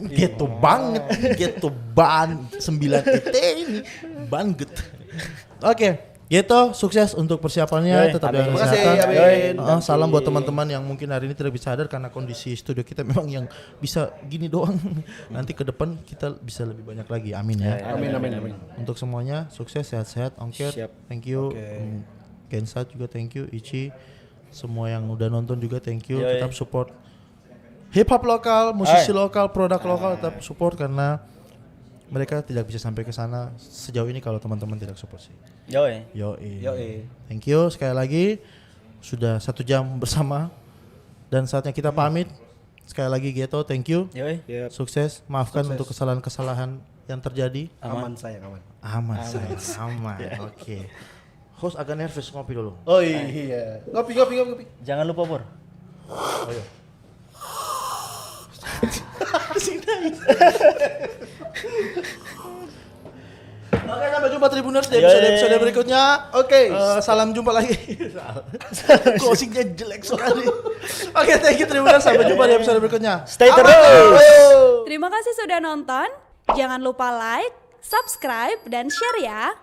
Ghetto banget, Ghetto ban 9 ET ini banget. Oke, Ghetto sukses untuk persiapannya, Yoi, tetap amin. jaga Terima kasih, kesehatan. amin. Salam buat teman-teman yang mungkin hari ini tidak bisa hadir karena kondisi studio kita memang yang bisa gini doang. Nanti ke depan kita bisa lebih banyak lagi. Amin ya. Amin. Untuk semuanya sukses, sehat-sehat, Ongkir. Siap. Thank you. Gensat juga thank you, Ichi. Semua yang udah nonton juga thank you. Yoi. Tetap support hip hop lokal, musisi lokal, produk lokal, tetap support karena mereka tidak bisa sampai ke sana sejauh ini kalau teman-teman tidak support sih. Yoi. Yoi. Thank you sekali lagi. Sudah 1 jam bersama dan saatnya kita pamit. Sekali lagi Ghetto, thank you. Yoi. Sukses. Maafkan untuk kesalahan-kesalahan yang terjadi. Aman sayang, aman. Aman, sayang. Aman. Oke. Host agak nervous, ngopi dulu. Oh iya. Ngopi. Jangan lupa, Bor. Oke, sampai jumpa Tribuners di episode berikutnya. Oke. Salam jumpa lagi. Closingnya jelek sekali. Oke, thank you Tribuners. Sampai jumpa di episode berikutnya. Stay terus. Terima kasih sudah nonton. Jangan lupa like, subscribe, dan share ya.